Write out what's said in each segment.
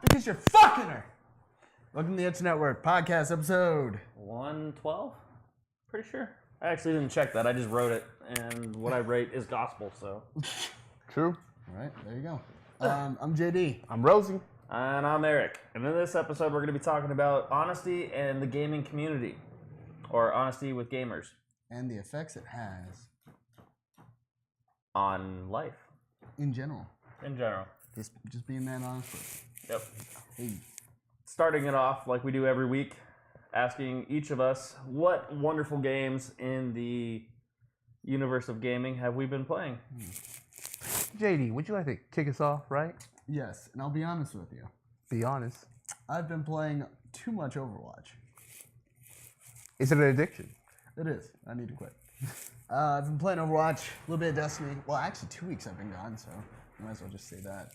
Because you're fucking her. Welcome to the Itch Network podcast episode 112. Pretty sure. I actually didn't check that. I just wrote it, and what I write is gospel. So. True. All right, there you go. I'm JD. I'm Rosie. And I'm Eric. And in this episode, we're going to be talking about honesty and the gaming community, or honesty with gamers. And the effects it has On life. in general. In general. Just being that honest with Yep. you. Hey. Starting it off like we do every week, asking each of us what wonderful games in the universe of gaming have we been playing? JD, would you like to kick us off, right? Yes, and I'll be honest with you. Be honest. I've been playing too much Overwatch. Is it an addiction? It is. I need to quit. I've been playing Overwatch, a little bit of Destiny. Well, actually 2 weeks I've been gone, so I might as well just say that.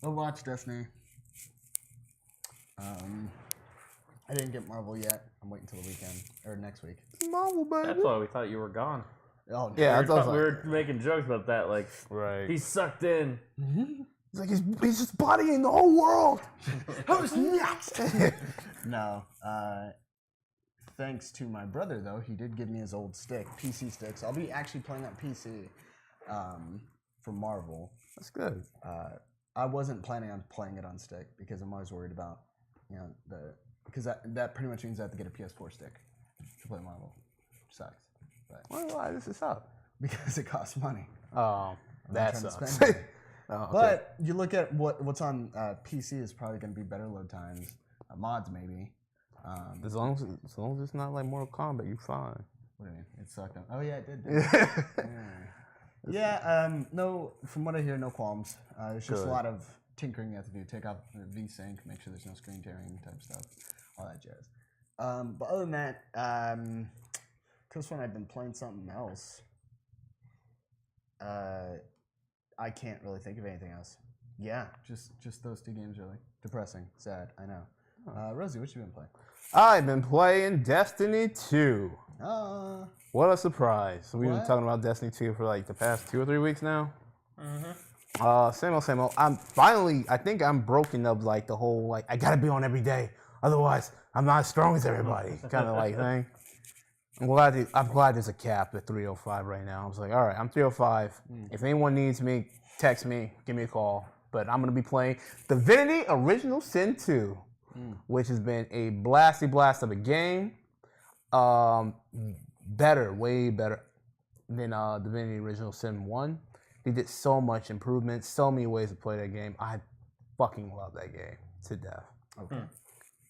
Overwatch, Destiny. I didn't get Marvel yet. I'm waiting until the weekend, or next week. Marvel, baby. That's why we thought you were gone. Oh, no. Yeah, We were making jokes about that, like, right. he's sucked in. It's like he's just bodying the whole world. Who's next? No. Thanks to my brother, though, he did give me his old stick, PC stick. So I'll be actually playing that PC for Marvel. That's good. I wasn't planning on playing it on stick because I'm always worried about, because that pretty much means I have to get a PS4 stick to play Marvel. Which sucks. But Why this is up? because it costs money. Oh, that trying to sucks. spend it. Oh, okay. But you look at what's on PC is probably going to be better load times, mods maybe. as long as it's not like Mortal Kombat, you're fine. What do you mean? It sucked. Oh yeah, it did. Yeah. No. From what I hear, no qualms. It's just Good. a lot of tinkering you have to do. Take off the VSync, make sure there's no screen tearing type stuff, all that jazz. But other than that, because when I've been playing something else, I can't really think of anything else. Yeah, just those two games really. Depressing, sad. I know. Rosie, what you been playing? I've been playing Destiny 2. What a surprise. We've been What? talking about Destiny 2 for like the past 2 or 3 weeks now. Same old. I think I'm broken of like the whole, like, I gotta be on every day. Otherwise, I'm not as strong as everybody kind of like thing. I'm glad there's a cap at 305 right now. I was like, all right, I'm 305. If anyone needs me, text me, give me a call. But I'm going to be playing Divinity Original Sin 2, which has been a blasty blast of a game. Way better than Divinity Original Sin 1. They did so much improvement, so many ways to play that game. I fucking love that game to death. Okay.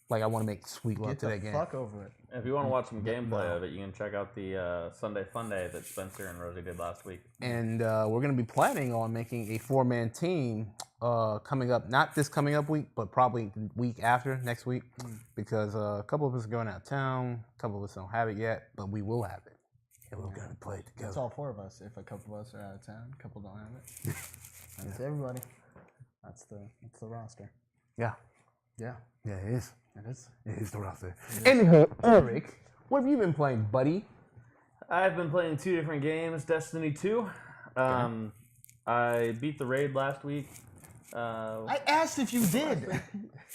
Like, I want to make sweet love Get to the that game. fuck over it. If you want to watch some gameplay of it, you can check out the Sunday Fun Day that Spencer and Rosie did last week. And we're going to be planning on making a 4-man team coming up, not this coming up week, but probably the week after, next week, because a couple of us are going out of town, a couple of us don't have it yet, but we will have it. And we're going to play it together. It's all four of us. If a couple of us are out of town, a couple don't have it. That's everybody. That's the roster. Yeah. Yeah, Yeah, it is. it is. It is the roster. Anywho, Eric, what have you been playing, buddy? I've been playing 2 different games. Destiny 2. I beat the raid last week. I asked if you did.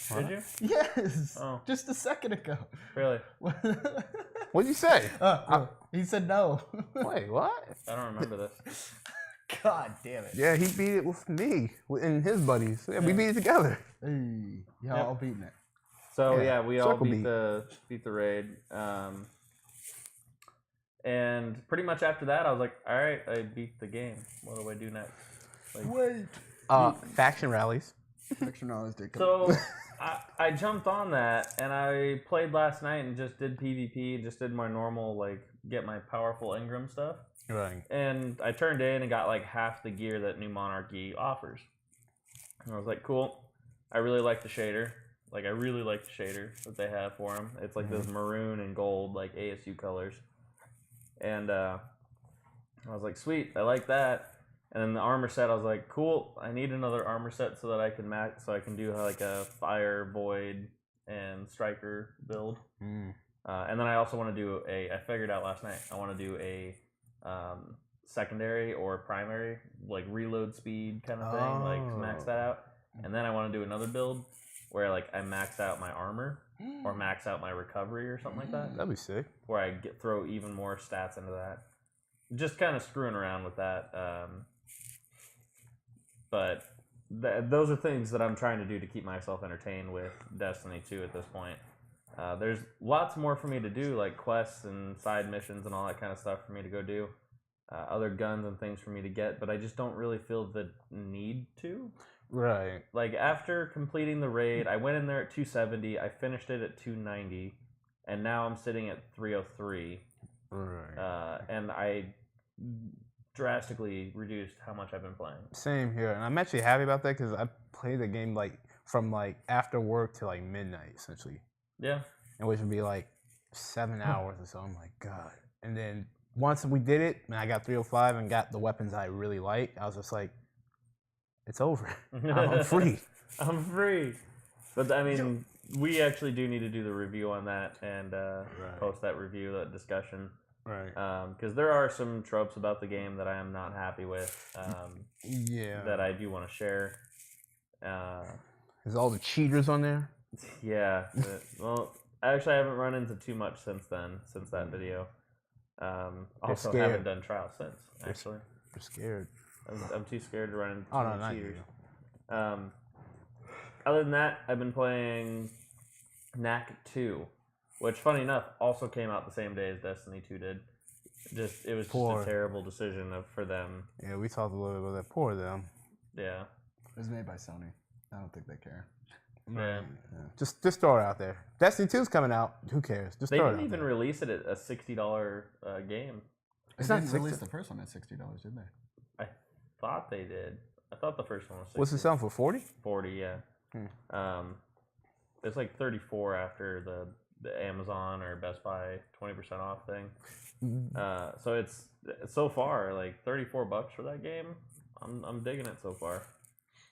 Did you? Yes. Oh. Just a second ago. Really? What'd you say? He said no. Wait, what? I don't remember this. God damn it. Yeah, he beat it with me and his buddies. Yeah, we beat it together. Hey, y'all all beating it. So Yeah, yeah, we all circle beat the raid. And pretty much after that, I was like, all right, I beat the game. What do I do next? Like, Wait. Faction rallies. Extra knowledge did come. so I jumped on that and I played last night and just did PvP, just did my normal, like, get my powerful Ingram stuff. Right. And I turned in and got like half the gear that New Monarchy offers. And I was like, cool. I really like the shader. Like, I really like the shader that they have for them. It's like this maroon and gold, like ASU colors. And I was like, sweet, I like that. And then the armor set, I was like, cool, I need another armor set so that I can so I can do like a fire, void, and striker build. And then I also want to do I figured out last night, I want to do a secondary or primary, like reload speed kind of thing, like max that out. and then I want to do another build where like I max out my armor or max out my recovery or something like that, That'd be sick. where I throw even more stats into that. Just kind of screwing around with that. But those are things that I'm trying to do to keep myself entertained with Destiny 2 at this point. There's lots more for me to do, like quests and side missions and all that kind of stuff for me to go do. Other guns and things for me to get, but I just don't really feel the need to. Right. Like, after completing the raid, I went in there at 270, I finished it at 290, and now I'm sitting at 303. Right. And I drastically reduced how much I've been playing. Same here, and I'm actually happy about that because I played the game like from like after work to like midnight essentially, Yeah. and which would be like 7 hours or so. I'm like, God. And then once we did it, and I got 305 and got the weapons I really like, I was just like, it's over. I'm free. I'm free. But I mean, we actually do need to do the review on that and post that review, that discussion. Right. Because there are some tropes about the game that I am not happy with. Yeah. That I do want to share. Is all the cheaters on there? Yeah. Well, actually, I haven't run into too much since then, since that video. Also, scared. haven't done trials since. Actually, You're scared. I'm too scared to run into Oh, no, many not cheaters. you. Other than that, I've been playing Knack 2, which, funny enough, also came out the same day as Destiny 2 did. It was just a terrible decision for them. Yeah, we talked a little bit about that. Poor them. Yeah. It was made by Sony. I don't think they care. Yeah. Just throw it out there. Destiny 2's coming out. Who cares? Just They throw it didn't out even there. release it at a $60 game. They not didn't release 60. the first one at $60, did they? I thought they did. I thought the first one was 60. What's it selling for? 40? 40, yeah. It's like 34 after the Amazon or Best Buy 20% off thing. So it's so far like $34 for that game. I'm digging it so far.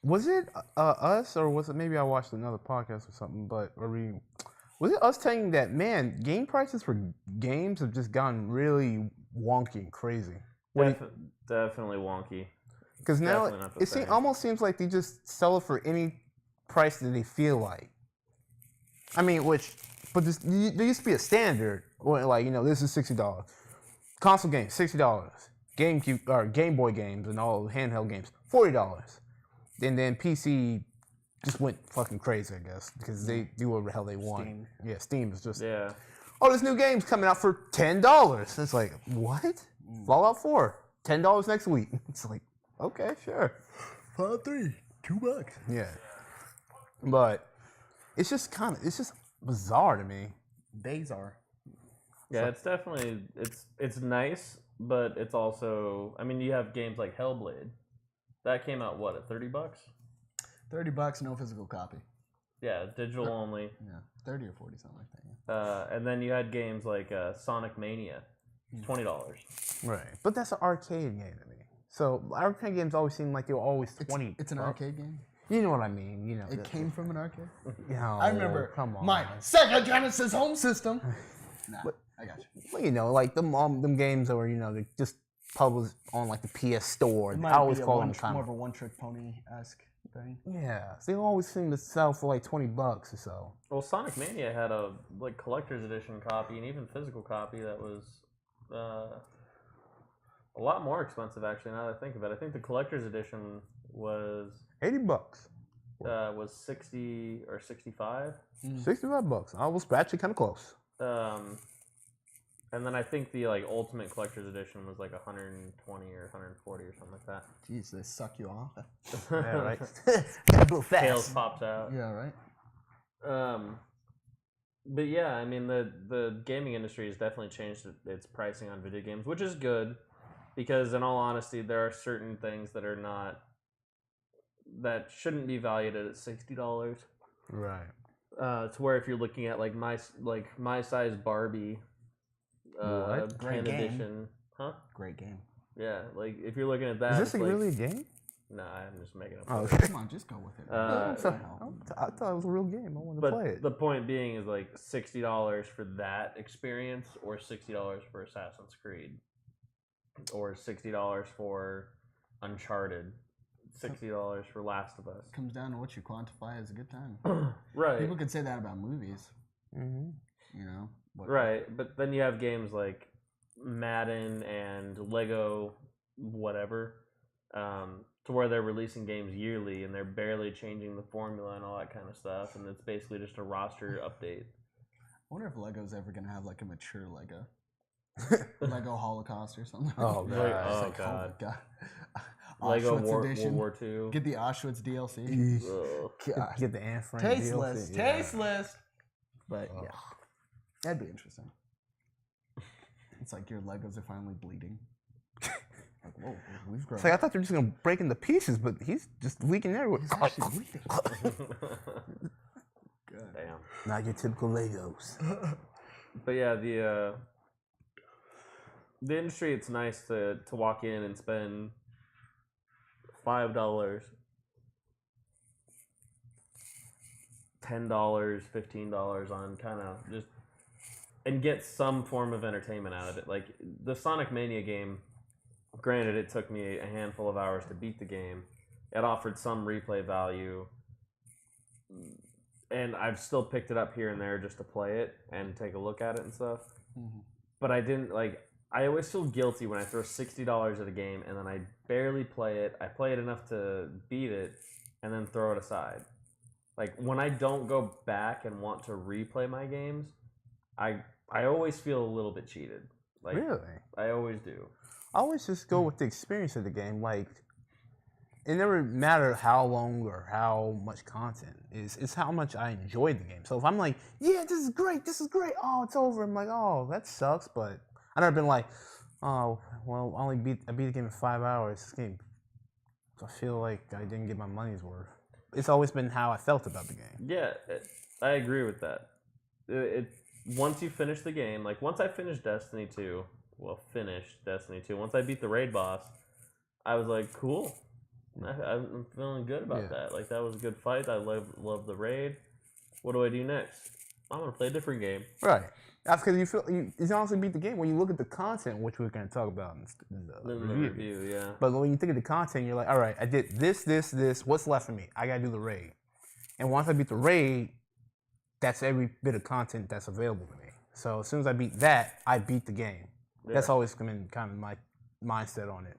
Was it us, or was it maybe I watched another podcast or something? But was it us telling that, man, game prices for games have just gone really wonky and crazy? Definitely wonky. Because now Definitely not the it same. almost seems like they just sell it for any price that they feel like. I mean, but there used to be a standard where, like, you know, this is $60. Console games, $60. GameCube or Game Boy games and all handheld games, $40. And then PC just went fucking crazy, I guess, because they do whatever the hell they want. Steam. Yeah, Steam is just, Yeah. oh, this new game's coming out for $10. It's like, what? Fallout 4, $10 next week. It's like, okay, sure. Fallout 3, $2. Yeah. But it's just bizarre to me. Days are. Yeah, it's definitely it's nice, but it's also, I mean, you have games like Hellblade. That came out what, at $30? $30, no physical copy. Yeah, digital only. Yeah, 30 or 40, something like that. Yeah. And then you had games like Sonic Mania, $20. Right. But that's an arcade game to me. So arcade games always seem like they were always 20. It's an arcade game. You know what I mean? You know. It came from an arcade. No, I remember Come on. my Sega Genesis home system. Nah, I got you. Well, you know, like them games that were, you know, they just published on like the PS Store. It I might always be call them more of a one-trick pony-esque thing. Yeah, they always seem to sell for like $20 or so. Well, Sonic Mania had a like collector's edition copy and even physical copy that was a lot more expensive, actually. Now that I think of it, I think the collector's edition was $80. was 60 or 65. $65. I was actually kind of close. And then I think the like ultimate collector's edition was like 120 or 140 or something like that. Jeez, they suck you off. Yeah, right. Gotta go fast. Tails pops out. Yeah, right. But yeah, I mean the gaming industry has definitely changed its pricing on video games, which is good, because in all honesty, there are certain things that shouldn't be valued at $60. Right. To where if you're looking at like my size Barbie, What? Great 10 game. edition, huh? Great game. Yeah, like if you're looking at that, Is it's this like, really a game? No, I'm just making up. Oh, words. okay. Come on, just go with it. Uh, I thought it was a real game. I wanted to play But it. the point being is like $60 for that experience, or $60 for Assassin's Creed, or $60 for Uncharted. $60 for Last of Us. Comes down to what you quantify as a good time. Right. People could say that about movies. Mm-hmm. You know. Right, but then you have games like Madden and Lego, whatever, to where they're releasing games yearly and they're barely changing the formula and all that kind of stuff, and it's basically just a roster update. I wonder if Lego's ever gonna have like a mature Lego, Lego Holocaust or something. Oh god. Like, oh, It's like, God. my god. Lego Auschwitz World edition. War II. Get the Auschwitz DLC. Ugh. God. Get the Anne Frank Tasteless. DLC, yeah. Tasteless. But Ugh. yeah, that'd be interesting. It's like your Legos are finally bleeding. Like, whoa, we've grown. It's like I thought they were just gonna break into pieces, but he's just leaking everywhere. It's actually bleeding. Good. Damn. Not your typical Legos. But yeah, the industry, it's nice to walk in and spend $5, $10, $15 on kind of just and get some form of entertainment out of it. Like the Sonic Mania game, granted it took me a handful of hours to beat the game. It offered some replay value. And I've still picked it up here and there just to play it and take a look at it and stuff. Mm-hmm. But I didn't I always feel guilty when I throw $60 at a game and then I barely play it. I play it enough to beat it and then throw it aside. Like when I don't go back and want to replay my games, I always feel a little bit cheated. Like Really? I always do. I always just go with the experience of the game. Like, it never mattered how long or how much content is. It's how much I enjoyed the game. So if I'm like, yeah, this is great. Oh, it's over. I'm like, oh, that sucks. But I've never been like, oh, well, I beat the game in 5 hours. This game, I feel like I didn't get my money's worth. It's always been how I felt about the game. Yeah, I agree with that. Once you finish the game, like once I finished Destiny 2, once I beat the raid boss, I was like, cool. I'm feeling good about that. Like that was a good fight. I love the raid. What do I do next? I'm gonna play a different game. Right. That's because you honestly beat the game when you look at the content, which we're going to talk about in the review. Yeah. But when you think of the content, you're like, all right, I did this. What's left for me? I got to do the raid. And once I beat the raid, that's every bit of content that's available to me. So as soon as I beat that, I beat the game. Yeah. That's always been kind of my mindset on it.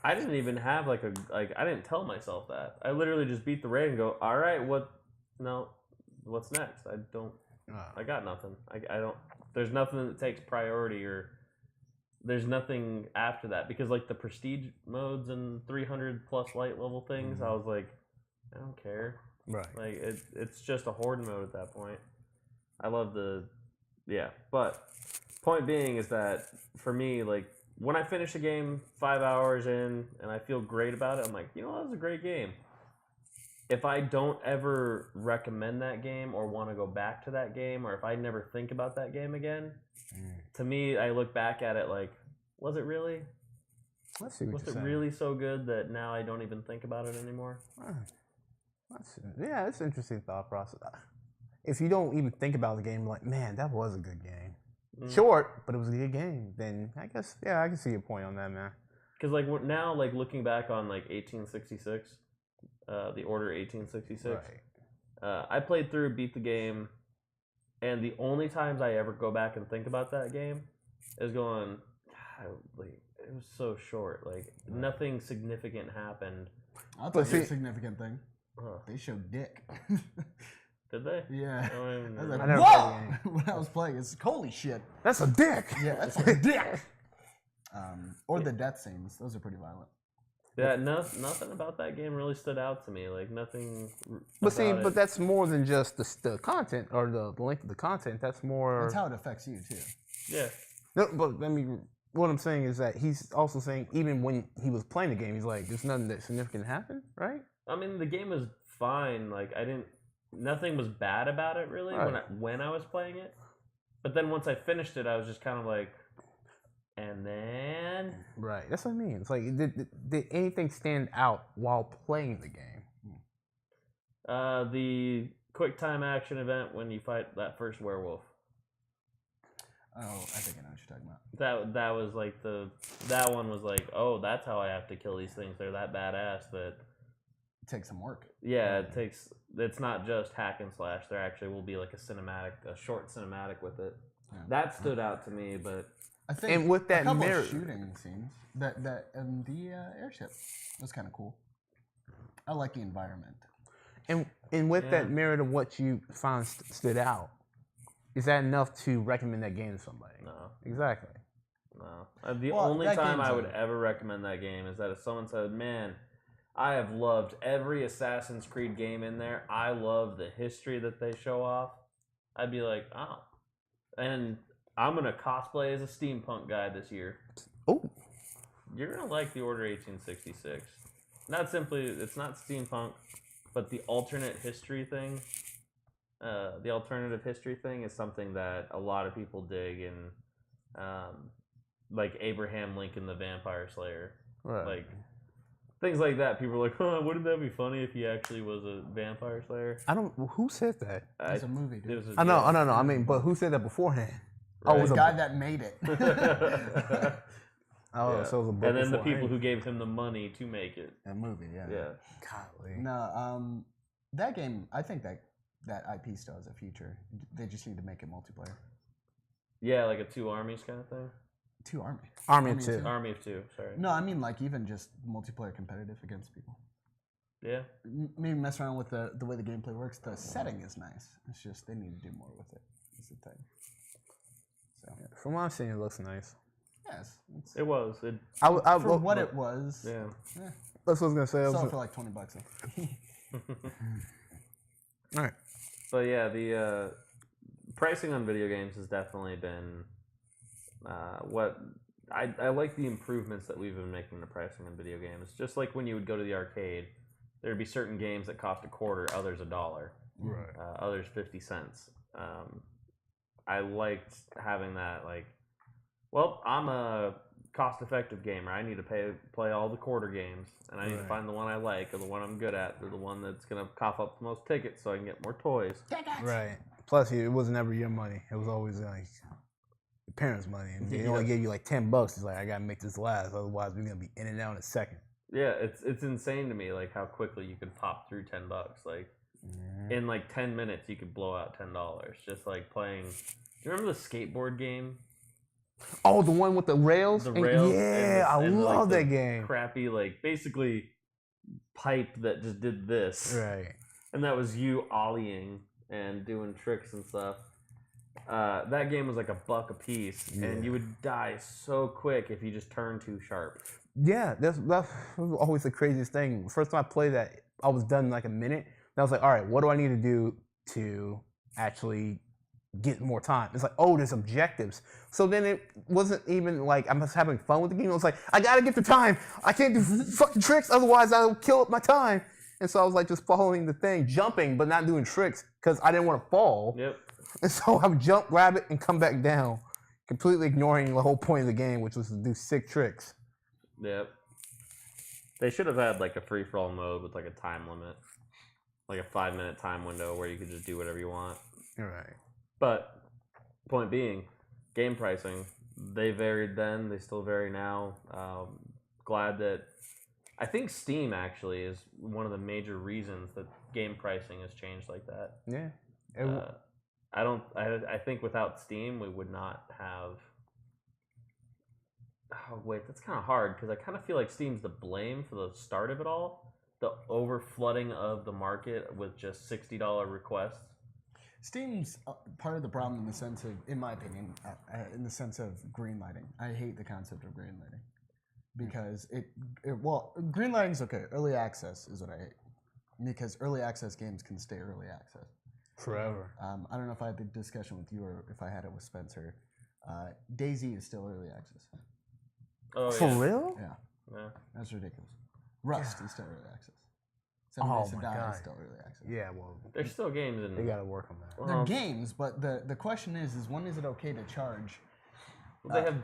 I didn't even have I didn't tell myself that. I literally just beat the raid and go, all right, what's next? I got nothing. I don't. There's nothing that takes priority, or there's nothing after that, because like the prestige modes and 300 plus light level things, I was like, I don't care. Right. Like it's just a horde mode at that point. I love but point being is that for me, like when I finish a game 5 hours in and I feel great about it, I'm like, that was a great game. If I don't ever recommend that game or want to go back to that game, or if I never think about that game again, to me, I look back at it like, was it really? Was it really so good that now I don't even think about it anymore? It's an interesting thought process. If you don't even think about the game, like, man, that was a good game. Short, but it was a good game. Then I guess, I can see your point on that, man. Because like now, like looking back on like 1866. The Order 1866. Right. I played through, beat the game, and the only times I ever go back and think about that game is going, God, like, it was so short. Like nothing significant happened. I'll tell you a significant thing. They showed dick. Did they? Yeah. I don't even I was like, remember. whoa! When I was playing, it's holy shit. That's a dick. Yeah, that's a dick. Or the death scenes; those are pretty violent. Yeah, nothing about that game really stood out to me. Like nothing. But that's more than just the content or the length of the content. That's more. That's how it affects you too. Yeah. No, but I mean, what I'm saying is that he's also saying even when he was playing the game, he's like, there's nothing that significant happened, right? I mean, the game was fine. Like nothing was bad about it really when I was playing it. But then once I finished it, I was just kind of like, and then right. That's what I mean. It's like, did anything stand out while playing the game? The quick time action event when you fight that first werewolf. Oh, I think I know what you're talking about. That was like that one was like, oh, that's how I have to kill these things. They're that badass that take some work. Yeah, it takes. It's not just hack and slash. There actually will be like a short cinematic with it. Yeah. That stood out to me, but I think And with that a couple mirror- of shooting scenes, that the airship was kind of cool. I like the environment. And with Yeah. that mirror to what you found stood out, is that enough to recommend that game to somebody? no, Exactly. no. The Well, only that time game's I would a- ever recommend that game is that if someone said, "Man, I have loved every Assassin's Creed game in there. I love the history that they show off." I'd be like, "Oh," and I'm gonna cosplay as a steampunk guy this year. Oh, You're gonna like the Order 1866. It's not steampunk, but the alternate history thing. The alternative history thing is something that a lot of people dig in, like Abraham Lincoln the Vampire Slayer, right. like things like that. People are like, "Huh, wouldn't that be funny if he actually was a vampire slayer?" I don't. Who said that? It's a movie, dude. It was a I know. joke. I mean, but who said that beforehand? Oh, it Right. was The a guy that made it. Oh, Yeah. so it was a book And then the beforehand. people who gave him the money to make it. A movie, yeah. Yeah. Golly. No, that game. I think that IP still has a future. They just need to make it multiplayer. Yeah, like a two armies kind of thing. Two army. Army Army of Two. of Army of two, sorry. No, I mean like even just multiplayer competitive against people. Yeah. Maybe mess around with the way the gameplay works. The setting is nice. It's just they need to do more with it. Is the thing. So From what I'm seeing, it looks nice. yes, it's, It was. It, for what it was. yeah. That's what I was gonna say. Sell it for like $20. All right. But yeah, the pricing on video games has definitely been what I like the improvements that we've been making to pricing on video games. Just like when you would go to the arcade, there'd be certain games that cost $0.25, others $1, Right. others 50 cents. I liked having that. Like, well, I'm a cost-effective gamer. I need to play all the quarter games, and I need to Right. find the one I like or the one I'm good at, or the one that's gonna cough up the most tickets so I can get more toys. Right. Plus, it was never your money. It was always like your parents' money, and they only Yeah. gave you like $10. It's like I gotta make this last, otherwise we're gonna be in and out in a second. Yeah, it's insane to me like how quickly you could pop through $10. Like in like 10 minutes you could blow out $10 just like playing. Do you remember the skateboard game? Oh, the one with the rails. The And- rails. Yeah, I and, like, love the that game. Crappy like basically pipe that just did this, Right. and that was you ollieing and doing tricks and stuff. That game was like $1 a piece, and you would die so quick if you just turned too sharp. Yeah, that's always the craziest thing. First time I played that, I was done in like a minute. And I was like, all right, what do I need to do to actually get more time? It's like, oh, there's objectives. So then it wasn't even like I'm just having fun with the game. It was like, I gotta get the time. I can't do fucking tricks, otherwise I'll kill up my time. And so I was like just following the thing, jumping, but not doing tricks because I didn't want to fall. Yep. And so I would jump, grab it, and come back down, completely ignoring the whole point of the game, which was to do sick tricks. Yep. They should have had like a free for all mode with like a time limit, like a 5-minute time window where you could just do whatever you want. All right. But point being, game pricing, they varied then, they still vary now. Glad that I think Steam actually is one of the major reasons that game pricing has changed like that. Yeah. I think without Steam we would not have. Oh wait, that's kind of hard because I kind of feel like Steam's the blame for the start of it all, the over flooding of the market with just $60 requests. Steam's part of the problem in the sense of, in my opinion, in the sense of greenlighting. I hate the concept of greenlighting because well, greenlighting's okay. Early access is what I hate because early access games can stay early access Forever. I don't know if I had the discussion with you or if I had it with Spencer. DayZ is still early access. Oh For yeah. real? Yeah, Yeah. that's ridiculous. Rust is still early access. 7 Oh Days to my Die God. is still early access. Yeah, well, There's still games in. they gotta work on that. They're games, but the question is when is it okay to charge? They have.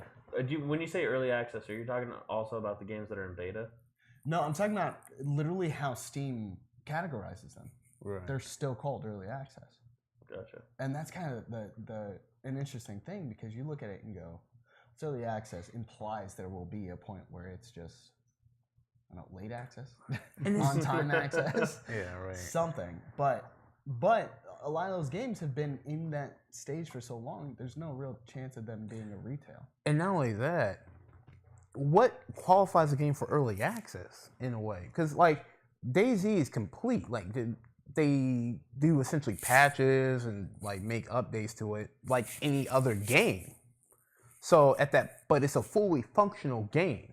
When you say early access, are you talking also about the games that are in beta? No, I'm talking about literally how Steam categorizes them. Right. They're still called early access, Gotcha. and that's kind of an interesting thing because you look at it and go, it's early access implies there will be a point where it's just I don't know, late access, on time access, Yeah, right. something. But a lot of those games have been in that stage for so long. There's no real chance of them being a retail. And not only that, what qualifies a game for early access in a way? Because like DayZ is complete. Like they do essentially patches and like make updates to it like any other game. So but it's a fully functional game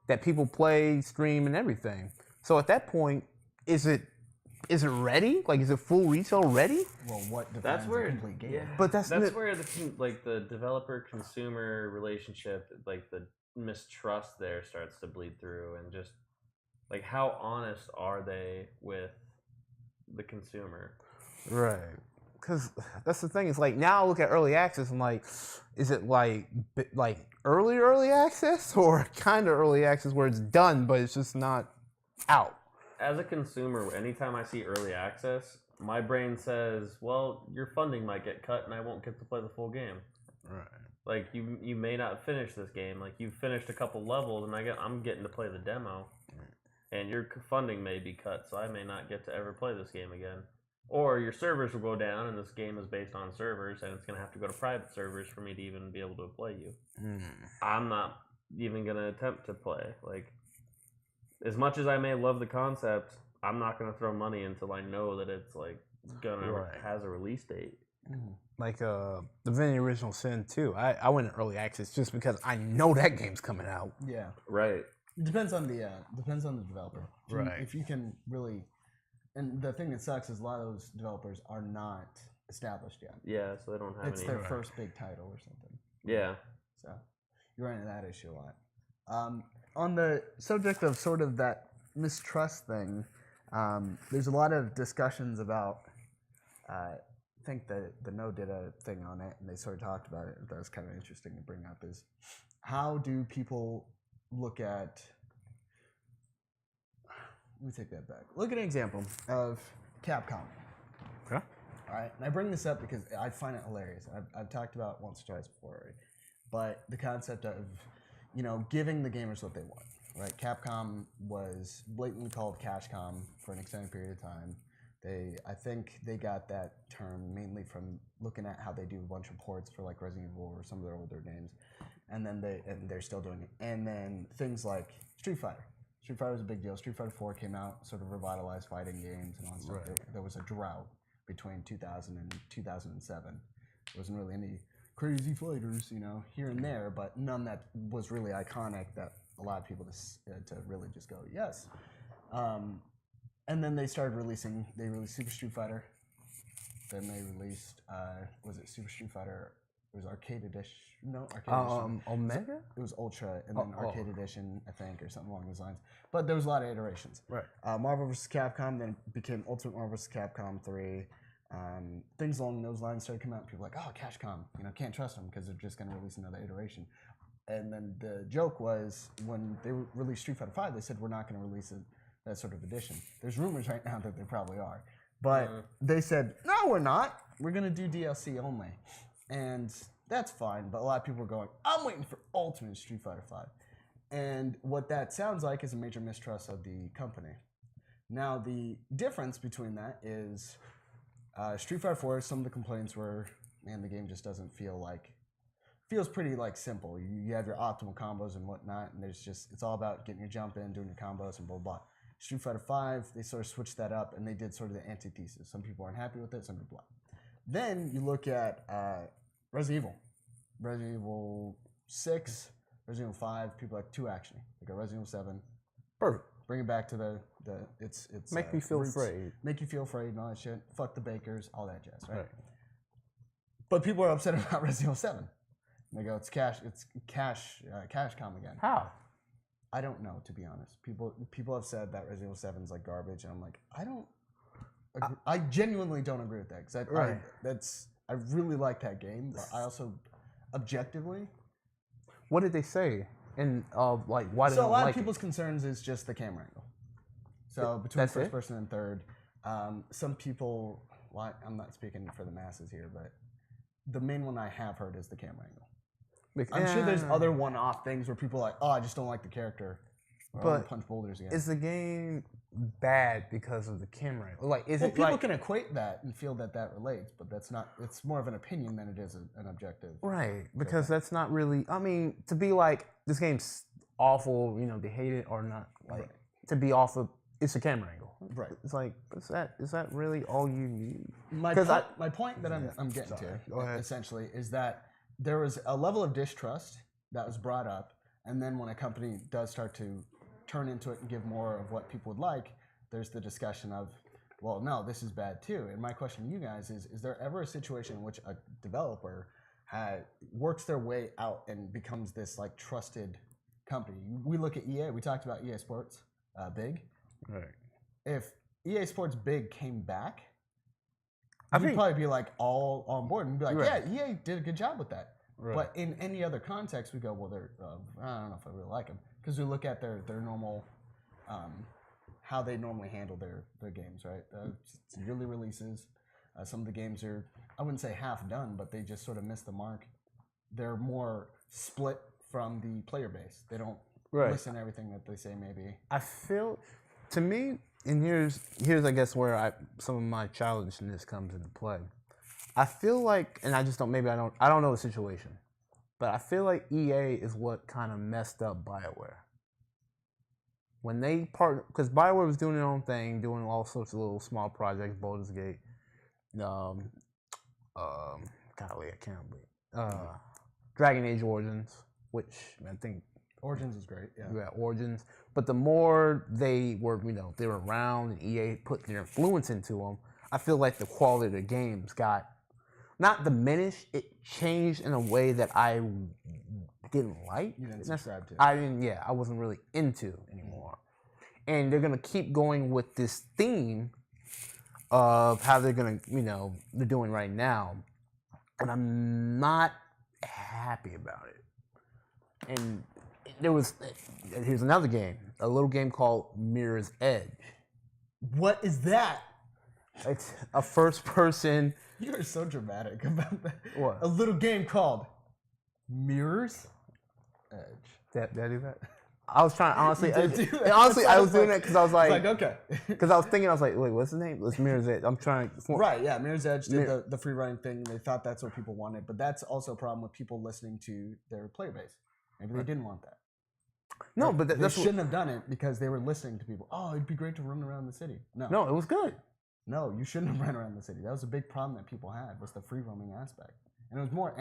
that people play, stream, and everything. So at that point, is it ready? Like, is it full retail ready? Well, what defines That's where a complete game? yeah, But that's where the developer consumer relationship, like the mistrust there starts to bleed through, and just like how honest are they with the consumer? Right. Because that's the thing. It's like now I look at early access and like, is it like early access or kind of early access where it's done but it's just not out? As a consumer, anytime I see early access, my brain says, well, your funding might get cut and I won't get to play the full game. Right. Like you may not finish this game. Like you've finished a couple levels and I'm getting to play the demo. And your funding may be cut, so I may not get to ever play this game again. Or your servers will go down and this game is based on servers and it's going to have to go to private servers for me to even be able to play you. I'm not even going to attempt to play. Like, as much as I may love the concept, I'm not going to throw money until I know that it's like has a release date. Like the Divinity Original Sin 2, I went in early access just because I know that game's coming out. Yeah. Right. It depends on the developer. Right. If you can really, and the thing that sucks is a lot of those developers are not established yet. Yeah, so they don't have It's any. their first big title or something. Yeah. So you run into that issue a lot. On the subject of sort of that mistrust thing, there's a lot of discussions about. I think the No did a thing on it, and they sort of talked about it. That was kind of interesting to bring up. Is how do people look at? Let me take that back. Look at an example of Capcom. Okay. All right, and I bring this up because I find it hilarious. I've talked about it once or twice before already, but the concept of, giving the gamers what they want, right? Capcom was blatantly called Cashcom for an extended period of time. I think they got that term mainly from looking at how they do a bunch of ports for like Resident Evil or some of their older games, and then they're still doing it. And then things like Street Fighter. Street Fighter was a big deal. Street Fighter 4 came out, sort of revitalized fighting games and all that stuff. Right. There was a drought between 2000 and 2007. There wasn't really any crazy fighters, here and there, but none that was really iconic that allowed people to really just go, yes. And then they released Super Street Fighter. Then they released, was it Super Street Fighter? It was Arcade Edition. No, Arcade Edition. Omega? It was Ultra, and then Arcade Edition, I think, or something along those lines. But there was a lot of iterations. Right. Marvel vs. Capcom then became Ultimate Marvel vs. Capcom 3. Things along those lines started coming out. People were like, oh, Cashcom, can't trust them because they're just going to release another iteration. And then the joke was when they released Street Fighter 5, they said we're not going to release that sort of edition. There's rumors right now that they probably are. But they said, no, we're not. We're going to do DLC only. And that's fine. But a lot of people were going, I'm waiting for Ultimate Street Fighter 5. And what that sounds like is a major mistrust of the company. Now, the difference between that is Street Fighter 4, some of the complaints were, man, the game just doesn't feels pretty simple. You have your optimal combos and whatnot, and it's all about getting your jump in, doing your combos, and blah, blah. Street Fighter 5, they sort of switched that up, and they did sort of the antithesis. Some people aren't happy with it, some people are. Then you look at Resident Evil. Resident Evil 6, Resident Evil 5, people like 2 actually. They got Resident Evil 7. Perfect. Bring it back to it's Make me feel roots. afraid. Make you feel afraid and all that shit. Fuck the bakers, all that jazz, right? But people are upset about Resident Evil 7. And they go, it's Cashcom again. How? I don't know, to be honest. People have said that Resident Evil 7 is like garbage, and I'm like, I genuinely don't agree with that because I really like that game, but I also objectively. What did they say? And why did they So a lot like of people's concerns is just the camera angle. So between That's first it? person and third, some people. Well, I'm not speaking for the masses here, but the main one I have heard is the camera angle. I'm sure there's other one-off things where people are like, oh, I just don't like the character Or I wanna But punch boulders again. is the game bad because of the camera angle? Like, is Well, it people like can equate that and feel that relates, but that's not. It's more of an opinion than it is an objective. right? Because that's not really. I mean, to be like this game's awful, they hate it or not. Like Right. to be awful, it's a camera angle. Right. It's like, is that really all you need? My 'Cause point that I'm getting Sorry. to Go ahead. essentially is that there was a level of distrust that was brought up, and then when a company does start to turn into it and give more of what people would like, there's the discussion of, well, no, this is bad too. And my question to you guys is there ever a situation in which a developer works their way out and becomes this like trusted company? We look at EA. We talked about EA Sports Big. Right. If EA Sports Big came back, I we'd think- probably be like all on board and be like, Right. yeah, EA did a good job with that. Right. But in any other context, we go, well, I don't know if I really like them, because we look at their normal, how they normally handle their games, right? It's yearly releases. Some of the games are, I wouldn't say half done, but they just sort of miss the mark. They're more split from the player base. They don't Right. listen to everything that they say. Maybe I feel, to me, and here's I guess where some of my childishness comes into play. I feel like, and I just don't. Maybe I don't know the situation, but I feel like EA is what kind of messed up BioWare. When they because BioWare was doing their own thing, doing all sorts of little small projects, Baldur's Gate, golly, I can't believe, Dragon Age Origins, which I think. Origins is great. Yeah. Origins, but the more they were, they were around and EA put their influence into them, I feel like the quality of the games got not diminished. It changed in a way that I didn't like. You didn't subscribe to. I didn't. Yeah, I wasn't really into anymore. And they're gonna keep going with this theme of how they're gonna, they're doing right now, and I'm not happy about it. And here's another game, a little game called Mirror's Edge. What is that? It's a first-person. You are so dramatic about that. What? A little game called Mirror's Edge. Did I do that? I was trying, honestly. You did do that. Honestly, I was doing Like- it because I was like, okay. because I was thinking, I was like, wait, what's his name? It's Mirror's Edge. I'm trying. Right, yeah. Mirror's Edge did the free running thing. They thought that's what people wanted, but that's also a problem with people listening to their player base. Maybe they didn't want that. No, but They that's shouldn't have done it because they were listening to people. Oh, it'd be great to run around the city. no, it was good. No, you shouldn't have run around the city. That was a big problem that people had, was the free roaming aspect. And it was more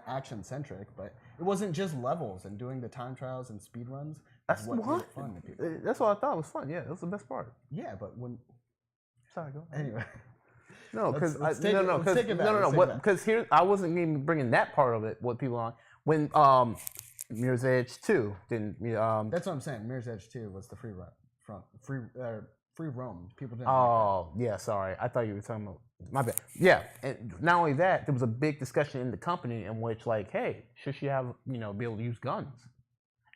action centric, but it wasn't just levels and doing the time trials and speed runs. That's what made what. it fun to people. That's what I thought was fun. Yeah, that was the best part. Yeah, but when Sorry, go ahead. anyway, No, because let's take it back, let's take it What? back. Because here, I wasn't even bringing that part of it. What people on when Mirror's Edge 2 didn't. that's what I'm saying. Mirror's Edge 2 was the free roam. People didn't. Oh, yeah, sorry. I thought you were talking about my bad. Yeah, and not only that, there was a big discussion in the company in which, like, hey, should she have, be able to use guns?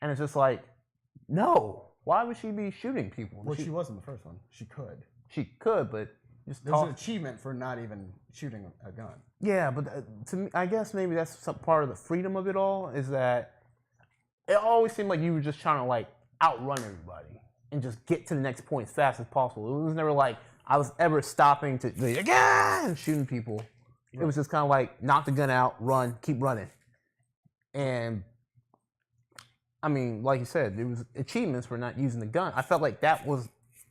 And it's just like, no. Why would she be shooting people? Well, she wasn't the first one. She could. She could, but just There's an talk. achievement for not even shooting a gun. Yeah, but to me, I guess maybe that's some part of the freedom of it all is that it always seemed like you were just trying to like outrun everybody and just get to the next point as fast as possible. It was never like I was ever stopping to like, again shooting people. It was just kind of like knock the gun out, run, keep running. And I mean, like you said, there was achievements for not using the gun. I felt like that was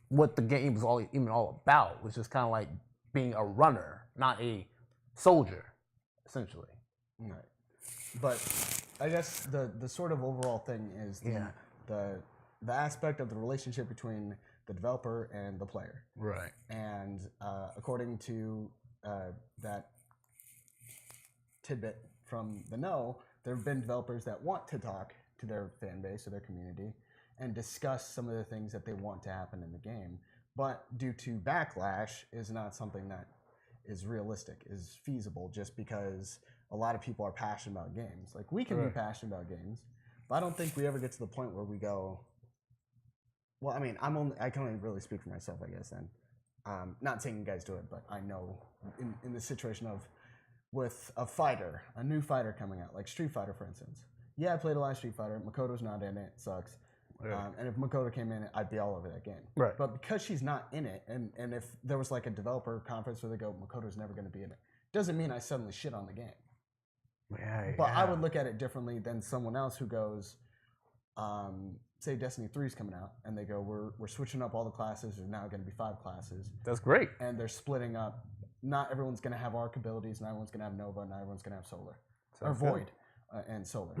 what the game was all about. Was just kind of like being a runner, not a soldier, essentially. Right. But I guess the sort of overall thing is the aspect of the relationship between the developer and the player. Right. And according to that tidbit from the Know, there have been developers that want to talk to their fan base or their community and discuss some of the things that they want to happen in the game, but due to backlash is not something that is realistic, is feasible, just because a lot of people are passionate about games. Like, we can be passionate about games, but I don't think we ever get to the point where we go, well, I mean, I can only really speak for myself, I guess, then. Not saying you guys do it, but I know in the situation of with a new fighter coming out, like Street Fighter, for instance. Yeah, I played a lot of Street Fighter. Makoto's not in it. Sucks. Yeah. And if Makoto came in, I'd be all over that game. Right. But because she's not in it, and if there was like a developer conference where they go, Makoto's never going to be in it, doesn't mean I suddenly shit on the game. Yeah, But I would look at it differently than someone else who goes, say Destiny 3 is coming out, and they go, we're switching up all the classes. There's now going to be 5 classes. That's great. And they're splitting up. Not everyone's going to have arc abilities. Not everyone's going to have Nova. Not everyone's going to have Solar. Or Void and Solar.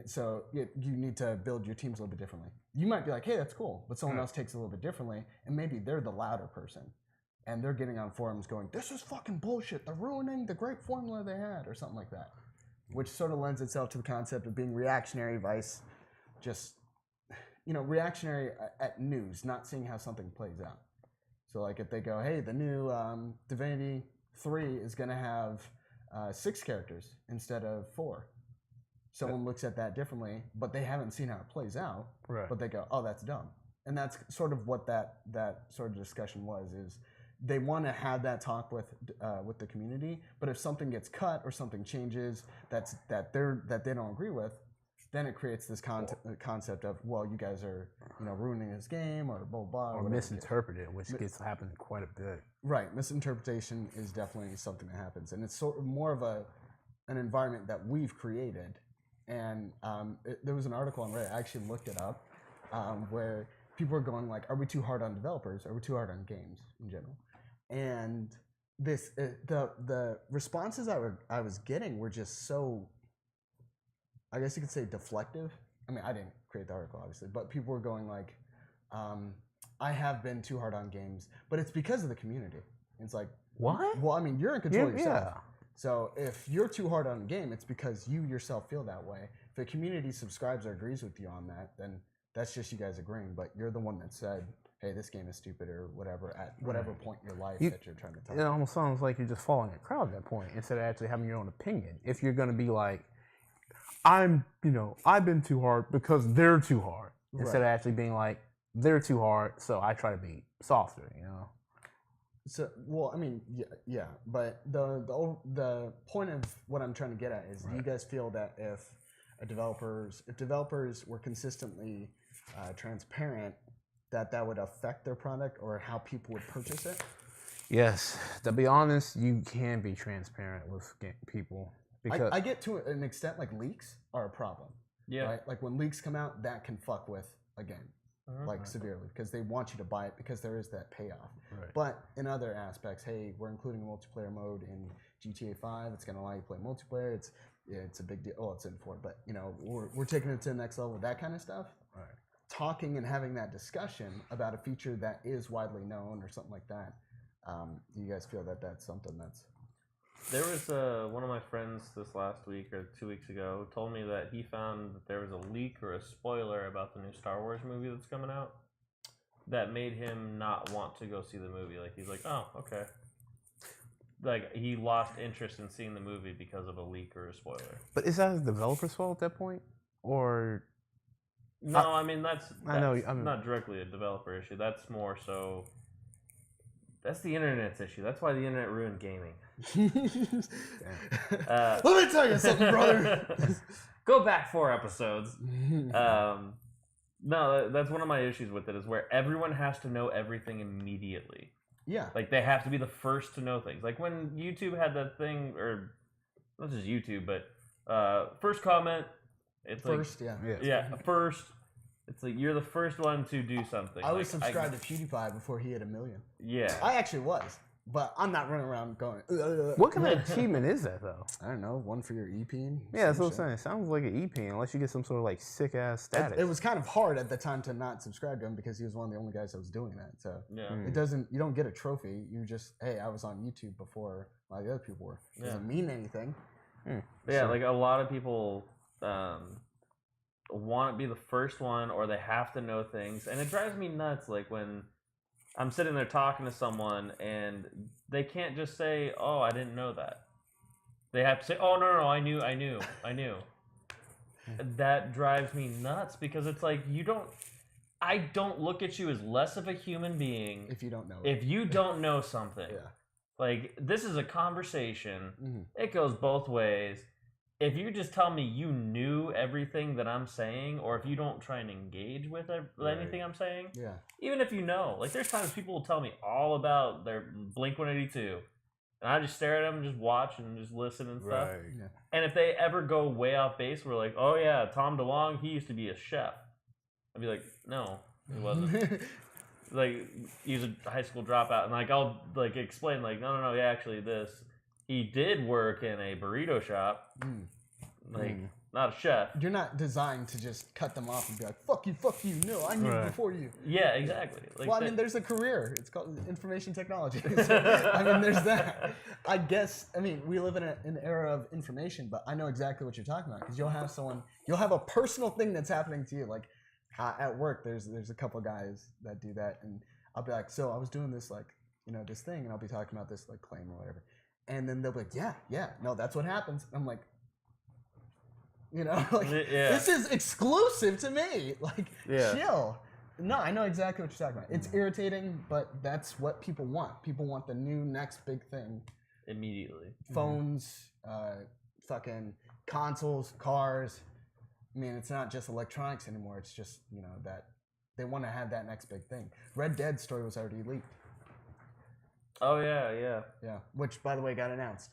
So you need to build your teams a little bit differently. You might be like, hey, that's cool. But someone else takes it a little bit differently. And maybe they're the louder person. And they're getting on forums going, this is fucking bullshit. They're ruining the great formula they had, or something like that. Which sort of lends itself to the concept of being reactionary vice, just, reactionary at news, not seeing how something plays out. So, like, if they go, hey, the new Divinity 3 is going to have 6 characters instead of 4. Someone looks at that differently, but they haven't seen how it plays out. Right. But they go, oh, that's dumb. And that's sort of what that sort of discussion was, is they want to have that talk with the community, but if something gets cut or something changes that they don't agree with, then it creates this concept of, well, you guys are ruining this game, or blah blah, or misinterpreted, which gets happened quite a bit. Right, misinterpretation is definitely something that happens, and it's sort of more of an environment that we've created. And there was an article on Reddit, I actually looked it up, where people were going like, are we too hard on developers? Are we too hard on games in general? And the responses I was getting were just so, I guess you could say, deflective. I mean, I didn't create the article, obviously, but people were going like, I have been too hard on games, but it's because of the community. It's like, what? Well, I mean, you're in control yourself. Yeah. So if you're too hard on a game, it's because you yourself feel that way. If the community subscribes or agrees with you on that, then that's just you guys agreeing. But you're the one that said, hey, this game is stupid, or whatever, at whatever point in your life that you're trying to talk. It almost sounds like you're just following a crowd at that point, instead of actually having your own opinion. If you're going to be like, I've been too hard because they're too hard, instead of actually being like, they're too hard, so I try to be softer, So, well, I mean, yeah, but the point of what I'm trying to get at is, do you guys feel that if developers were consistently transparent, that would affect their product or how people would purchase it? Yes, to be honest, you can be transparent with people. Because I get to an extent, like leaks are a problem. Yeah. Right? Like when leaks come out, that can fuck with a game. Like severely, because they want you to buy it because there is that payoff. Right. But in other aspects, hey, we're including a multiplayer mode in GTA 5. It's going to allow you to play multiplayer. It's a big deal. Oh, it's in 4, but we're taking it to the next level. That kind of stuff. Right. Talking and having that discussion about a feature that is widely known or something like that. Do you guys feel that that's something that's? There was one of my friends this last week or 2 weeks ago told me that he found that there was a leak or a spoiler about the new Star Wars movie that's coming out that made him not want to go see the movie. Like, he's like, oh, okay. Like, he lost interest in seeing the movie because of a leak or a spoiler. But is that the developer's fault at that point? Or... No, I mean, that's I'm not directly a developer issue. That's more so... That's the internet's issue. That's why the internet ruined gaming. Let me tell you something, brother. Go back 4 episodes. No, that's one of my issues with it, is where everyone has to know everything immediately. Yeah. Like, they have to be the first to know things. Like, when YouTube had that thing, or not just YouTube, but first comment, it's first, like... First. It's like, you're the first one to do something. I was subscribed to PewDiePie before he hit 1 million. Yeah. I actually was, but I'm not running around going... What kind of achievement is that, though? I don't know, one for your EP? Yeah, that's what I'm saying. It sounds like an EP, unless you get some sort of, like, sick-ass status. It was kind of hard at the time to not subscribe to him because he was one of the only guys that was doing that. So Yeah. you don't get a trophy. You just, hey, I was on YouTube before a lot of the other people were. It doesn't mean anything. Yeah, like, a lot of people... want to be the first one, or they have to know things, and it drives me nuts. Like, when I'm sitting there talking to someone and they can't just say, oh, I didn't know that. They have to say, oh, no, I knew. That drives me nuts, because it's like, I don't look at you as less of a human being if you don't know if you don't know something. Yeah. Like, this is a conversation. It goes both ways. if you just tell me you knew everything that I'm saying, or if you don't try and engage with anything I'm saying, Yeah. even if you know, like there's times people will tell me all about their Blink 182, and I just stare at them, just watch and just listen and stuff. Right. Yeah. And if they ever go way off base, we're like, oh yeah, Tom DeLonge, he used to be a chef. I'd be like, no, he wasn't. Like he's a high school dropout, and like I'll like explain, like no, yeah, actually this. He did work in a burrito shop, like not a chef. You're not designed to just cut them off and be like, fuck you, no, I knew before you. Yeah, exactly. Like Well, I mean, there's a career. It's called information technology. So, I mean, there's that. I guess, I mean, we live in an era of information, but I know exactly what you're talking about because you'll have a personal thing that's happening to you. Like at work, there's a couple guys that do that, and I'll be like, so I was doing this, like, you know, this thing, and I'll be talking about this, like, claim or whatever. And then they'll be like, yeah, no, that's what happens. I'm like, you know, like, this is exclusive to me. Like, chill. No, I know exactly what you're talking about. It's irritating, but that's what people want. People want the new next big thing. Immediately. Phones, fucking consoles, cars. I mean, it's not just electronics anymore. It's just, you know, that they want to have that next big thing. Red Dead story was already leaked. Oh, yeah. Yeah, which, by the way, got announced.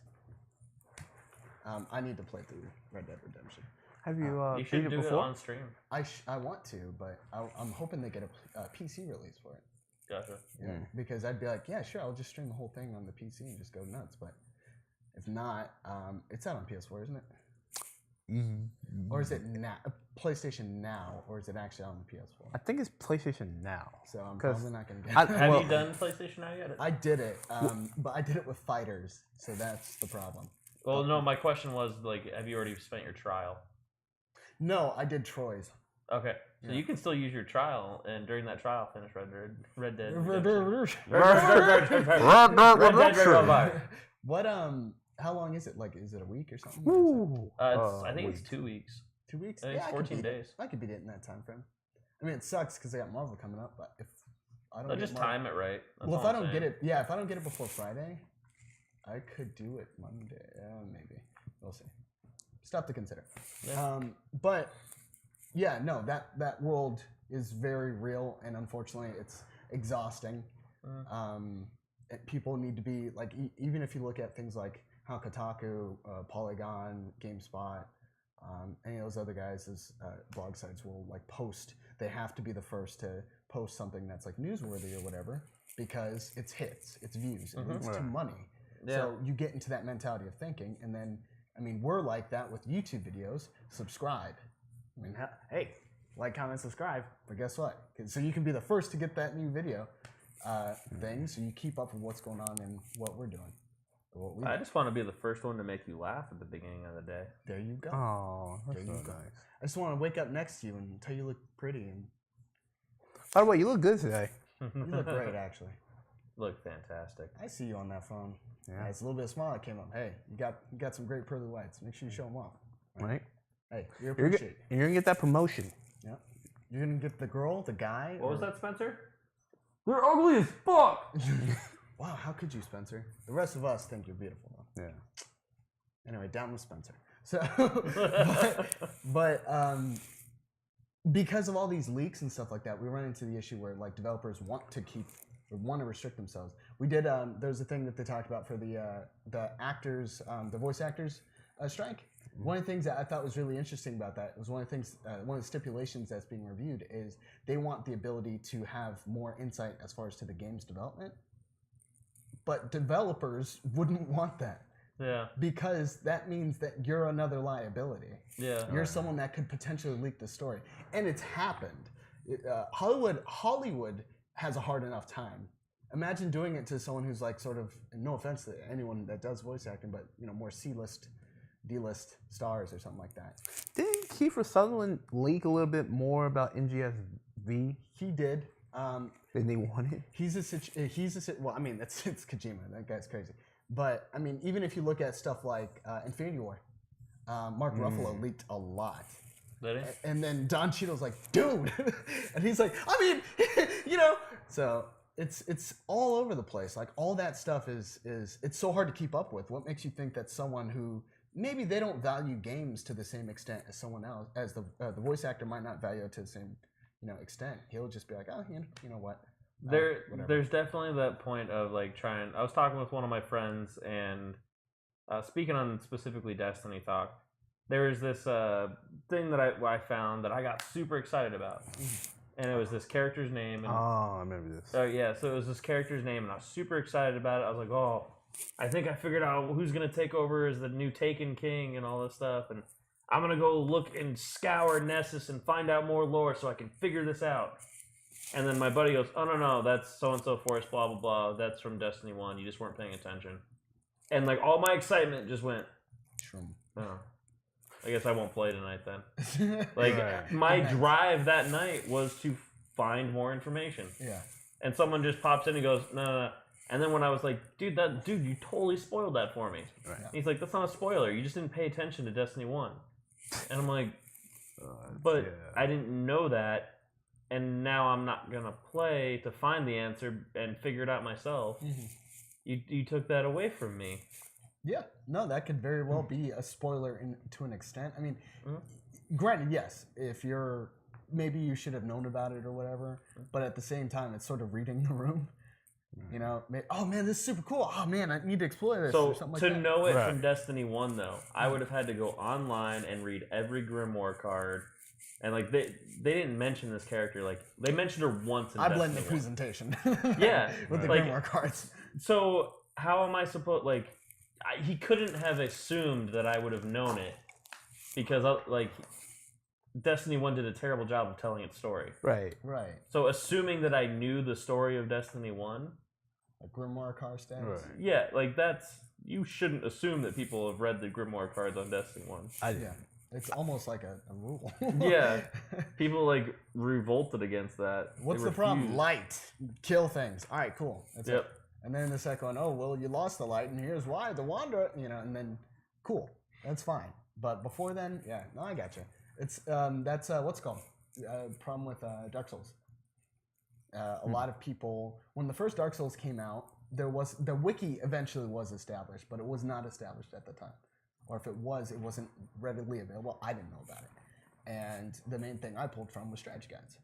I need to play through Red Dead Redemption. Have you You played should it do it before? on stream. I want to, but I'm hoping they get a PC release for it. Gotcha. Yeah, because I'd be like, yeah, sure, I'll just stream the whole thing on the PC and just go nuts. But if not, it's out on PS4, isn't it? Or is it now PlayStation Now, or is it actually on the PS4? I think it's PlayStation Now. So I'm probably not gonna get it. Have you done PlayStation Now yet? I did it, but I did it with fighters, so that's the problem. Well, no, my question was, like, have you already spent your trial? No, I did Troy's. Okay, so you can still use your trial, and during that trial, finish Red Dead. Red Redemption. What how long is it? Like, is it a week or something? Ooh. I think it's 2 weeks. 2 weeks? I think it's 14 days. I could beat it in that time frame. I mean, it sucks because they got Marvel coming up, but if I don't Just time it right. That's well, if all I I'm don't saying. get it, if I don't get it before Friday, I could do it Monday. Maybe we'll see. Stuff to consider. Yeah. But yeah, no, that world is very real, and unfortunately, it's exhausting. People need to be like, even if you look at things like how Kotaku, Polygon, GameSpot, any of those other guys' blog sites will like post. They have to be the first to post something that's like newsworthy or whatever because it's hits, it's views, it leads to money. Yeah. So you get into that mentality of thinking, and then I mean we're like that with YouTube videos. Subscribe. I mean, hey, like, comment, subscribe. But guess what? So you can be the first to get that new video thing. So you keep up with what's going on and what we're doing. I just want to be the first one to make you laugh at the beginning of the day. There you go. Oh, that's There so you go. nice. I just want to wake up next to you and tell you look pretty, and By the way, you look good today. you look great actually. Look fantastic. I see you on that phone. Yeah. It's a little bit small. I came up. Hey, you got some great pearly whites. Make sure you show them off. Right? Hey, we You're appreciate. gonna get that promotion. Yeah. You're gonna get the girl, the guy. What was or- that, Spencer? You're ugly as fuck. Wow, how could you, Spencer? The rest of us think you're beautiful, though. Yeah. Anyway, down with Spencer. So, but because of all these leaks and stuff like that, we run into the issue where like developers want to restrict themselves. We did. There's a thing that they talked about for the actors, the voice actors strike. One of the things that I thought was really interesting about that was one of the stipulations that's being reviewed is they want the ability to have more insight as far as to the game's development. But developers wouldn't want that. Yeah. Because that means that you're another liability. Yeah. You're someone that could potentially leak the story. And it's happened. Hollywood has a hard enough time. Imagine doing it to someone who's like sort of, no offense to anyone that does voice acting, but you know, more C-list, D-list stars or something like that. Didn't Kiefer Sutherland leak a little bit more about MGS-V He did. than they wanted? Well, I mean, it's Kojima. That guy's crazy. But I mean, even if you look at stuff like Infinity War, Mark Ruffalo leaked a lot. Did he? And then Don Cheadle's like, dude, and he's like, I mean, you know. So it's all over the place. Like all that stuff is it's so hard to keep up with. What makes you think that someone who maybe they don't value games to the same extent as someone else, as the voice actor might not value it to the same extent. He'll just be like, oh, you know what. Whatever. There's definitely that point of like trying. I was talking with one of my friends, and speaking on specifically Destiny talk, there was this thing that I found that I got super excited about, and it was this character's name. And, I remember this. so it was this character's name, and I was super excited about it. I was like, oh, I think I figured out who's gonna take over as the new Taken King and all this stuff, and I'm gonna go look and scour Nessus and find out more lore so I can figure this out. And then my buddy goes, oh, no, that's so-and-so Forest, blah, blah, blah. That's from Destiny 1. You just weren't paying attention. And, like, all my excitement just went, oh, I guess I won't play tonight then. Like, my drive that night was to find more information. Yeah. And someone just pops in and goes, no. And then when I was like, dude, you totally spoiled that for me. Right. He's like, that's not a spoiler. You just didn't pay attention to Destiny 1. And I'm like, but I didn't know that. And now I'm not gonna play to find the answer and figure it out myself. You took that away from me. Yeah, no, that could very well be a spoiler to an extent. I mean, granted, yes, if maybe you should have known about it or whatever, but at the same time, it's sort of reading the room. You know, oh man, this is super cool. Oh man, I need to explore this. So or something like that. to know it from Destiny 1, though, I would have had to go online and read every Grimoire card. And like they didn't mention this character, like they mentioned her once in I Destiny blend the 1. presentation. Yeah, with the like, Grimoire cards. So how am I supposed he couldn't have assumed that I would have known it because like Destiny 1 did a terrible job of telling its story. Right. So assuming that I knew the story of Destiny 1, a Grimoire card status. Right. Yeah, like you shouldn't assume that people have read the Grimoire cards on Destiny 1. Yeah. It's almost like a rule. Yeah. People like revolted against that. What's the problem? Light. Kill things. All right, cool. That's it. And then the second one, oh, well, you lost the light, and here's why. The Wanderer, and then, cool. That's fine. But before then, yeah, no, I got you. It's, that's, what's it called? Problem with Dark Souls. A lot of people, when the first Dark Souls came out, the wiki eventually was established, but it was not established at the time. Or if it wasn't readily available. I didn't know about it. And the main thing I pulled from was strategy guides.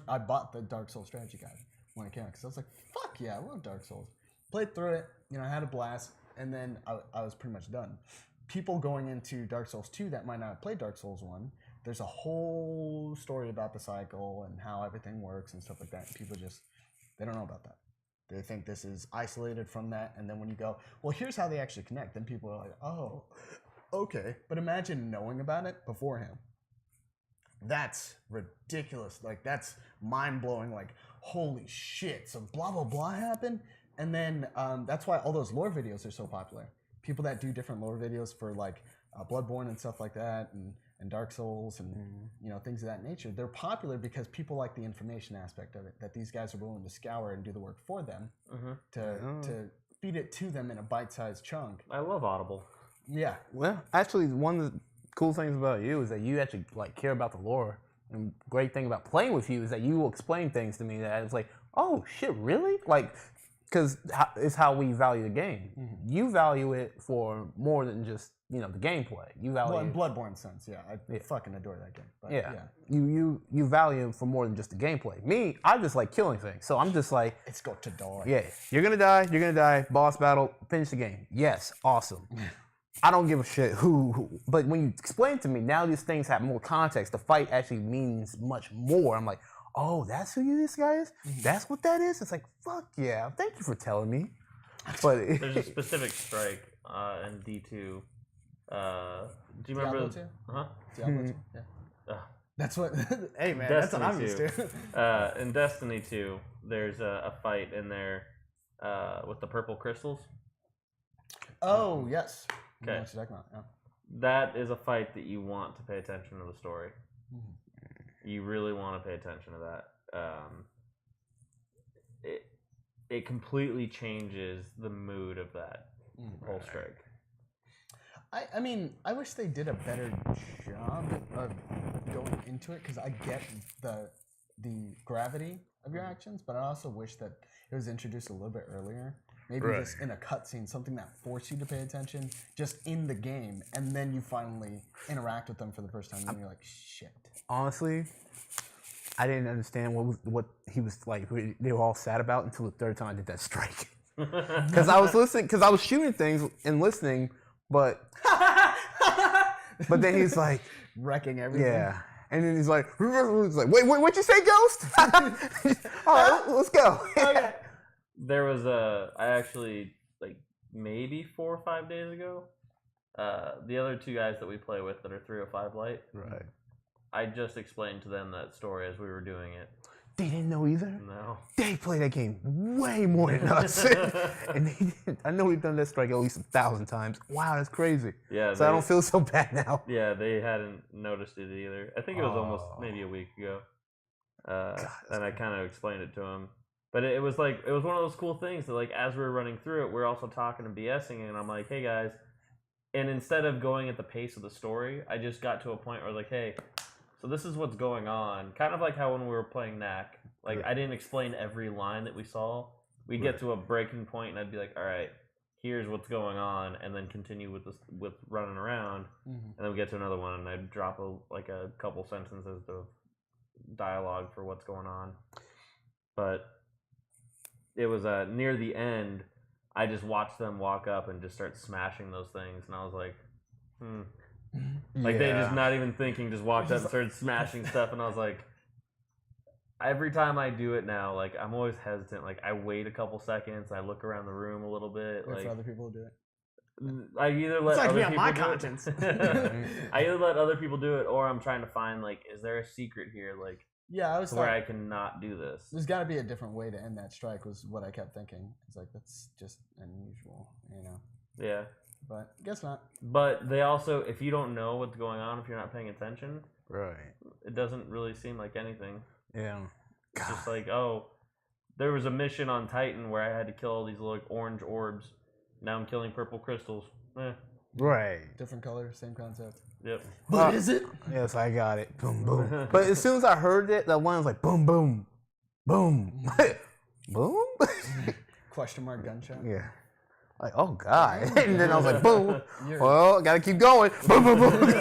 I bought the Dark Souls strategy guide when it came out because I was like, fuck yeah, I love Dark Souls. Played through it, I had a blast, and then I was pretty much done. People going into Dark Souls 2 that might not have played Dark Souls 1, there's a whole story about the cycle and how everything works and stuff like that. People they don't know about that. They think this is isolated from that, and then when you go, well, here's how they actually connect, then people are like, oh, okay. But imagine knowing about it beforehand. That's ridiculous. Like, that's mind-blowing. Like, holy shit, so blah, blah, blah happened? And then that's why all those lore videos are so popular. People that do different lore videos for, like, Bloodborne and stuff like that, and Dark Souls and things of that nature, they're popular because people like the information aspect of it, that these guys are willing to scour and do the work for them to feed it to them in a bite-sized chunk. I love Audible. Yeah. Well, actually, one of the cool things about you is that you actually care about the lore. And great thing about playing with you is that you will explain things to me that it's like, oh shit, really? Like, because it's how we value the game. You value it for more than just the gameplay. You value in Bloodborne sense, yeah. I fucking adore that game. But yeah. You value it for more than just the gameplay. Me, I just like killing things. So I'm just like, it's got to die. Yeah, you're gonna die. Boss battle, finish the game. Yes, awesome. I don't give a shit who. But when you explain to me, now these things have more context. The fight actually means much more. I'm like, oh, that's who this guy is? That's what that is? It's like, fuck yeah. Thank you for telling me. But there's a specific strike in D2. Do you remember? Diablo 2? Diablo 2, yeah. That's what, hey man, Destiny that's what I'm used to. In Destiny 2, there's a fight in there with the purple crystals. Oh, yes. Okay. Yeah. That is a fight that you want to pay attention to the story. You really want to pay attention to that. It completely changes the mood of that whole strike. I mean, I wish they did a better job of going into it because I get the gravity of your actions, but I also wish that it was introduced a little bit earlier. maybe just in a cutscene, something that forced you to pay attention, just in the game, and then you finally interact with them for the first time, and you're like, shit. Honestly, I didn't understand what he was like. They were all sad about until the third time I did that strike. Because I was listening, because I was shooting things and listening, but then he's like wrecking everything. Yeah, and then he's like, wait, what'd you say, Ghost? All right, let's go. Okay. There was I actually like maybe 4 or 5 days ago. The other two guys that we play with that are 305 Light. Right. I just explained to them that story as we were doing it. They didn't know either? No. They play that game way more than us. And they didn't. I know we've done that strike at least 1,000 times. Wow, that's crazy. Yeah. So I don't feel so bad now. Yeah, they hadn't noticed it either. I think it was almost maybe a week ago. And I kind of explained it to them. But it was like, it was one of those cool things that like, as we were running through it, we're also talking and BSing, and I'm like, hey guys. And instead of going at the pace of the story, I just got to a point where I was like, hey, so this is what's going on. Kind of like how when we were playing Knack, like I didn't explain every line that we saw. We'd get to a breaking point and I'd be like, all right, here's what's going on, and then continue with running around. And then we get to another one and I'd drop a couple sentences of dialogue for what's going on. But it was near the end, I just watched them walk up and just start smashing those things, and I was like, Like they just not even thinking, just walked up and started smashing stuff, and I was like, every time I do it now, like I'm always hesitant. Like I wait a couple seconds, I look around the room a little bit. Wait like for other people to do it. I either let It's like other me on people my do conscience. it. I either let other people do it, or I'm trying to find like, is there a secret here, like Yeah, I was where thought, I can not do this? there's got to be a different way to end that strike. Was what I kept thinking. It's like that's just unusual, you know. Yeah. But guess not. But they also, if you don't know what's going on, if you're not paying attention, Right. it doesn't really seem like anything. Yeah. It's just like, oh, there was a mission on Titan where I had to kill all these like orange orbs. Now I'm killing purple crystals. Right. Different color, same concept. Yep. But is it? Yes, I got it. Boom, boom. But as soon as I heard it, that one was like boom, boom, boom, boom. Question mark gunshot. Yeah. Like, oh God. And then I was like, boom. Well, gotta keep going. Boom, boom, boom.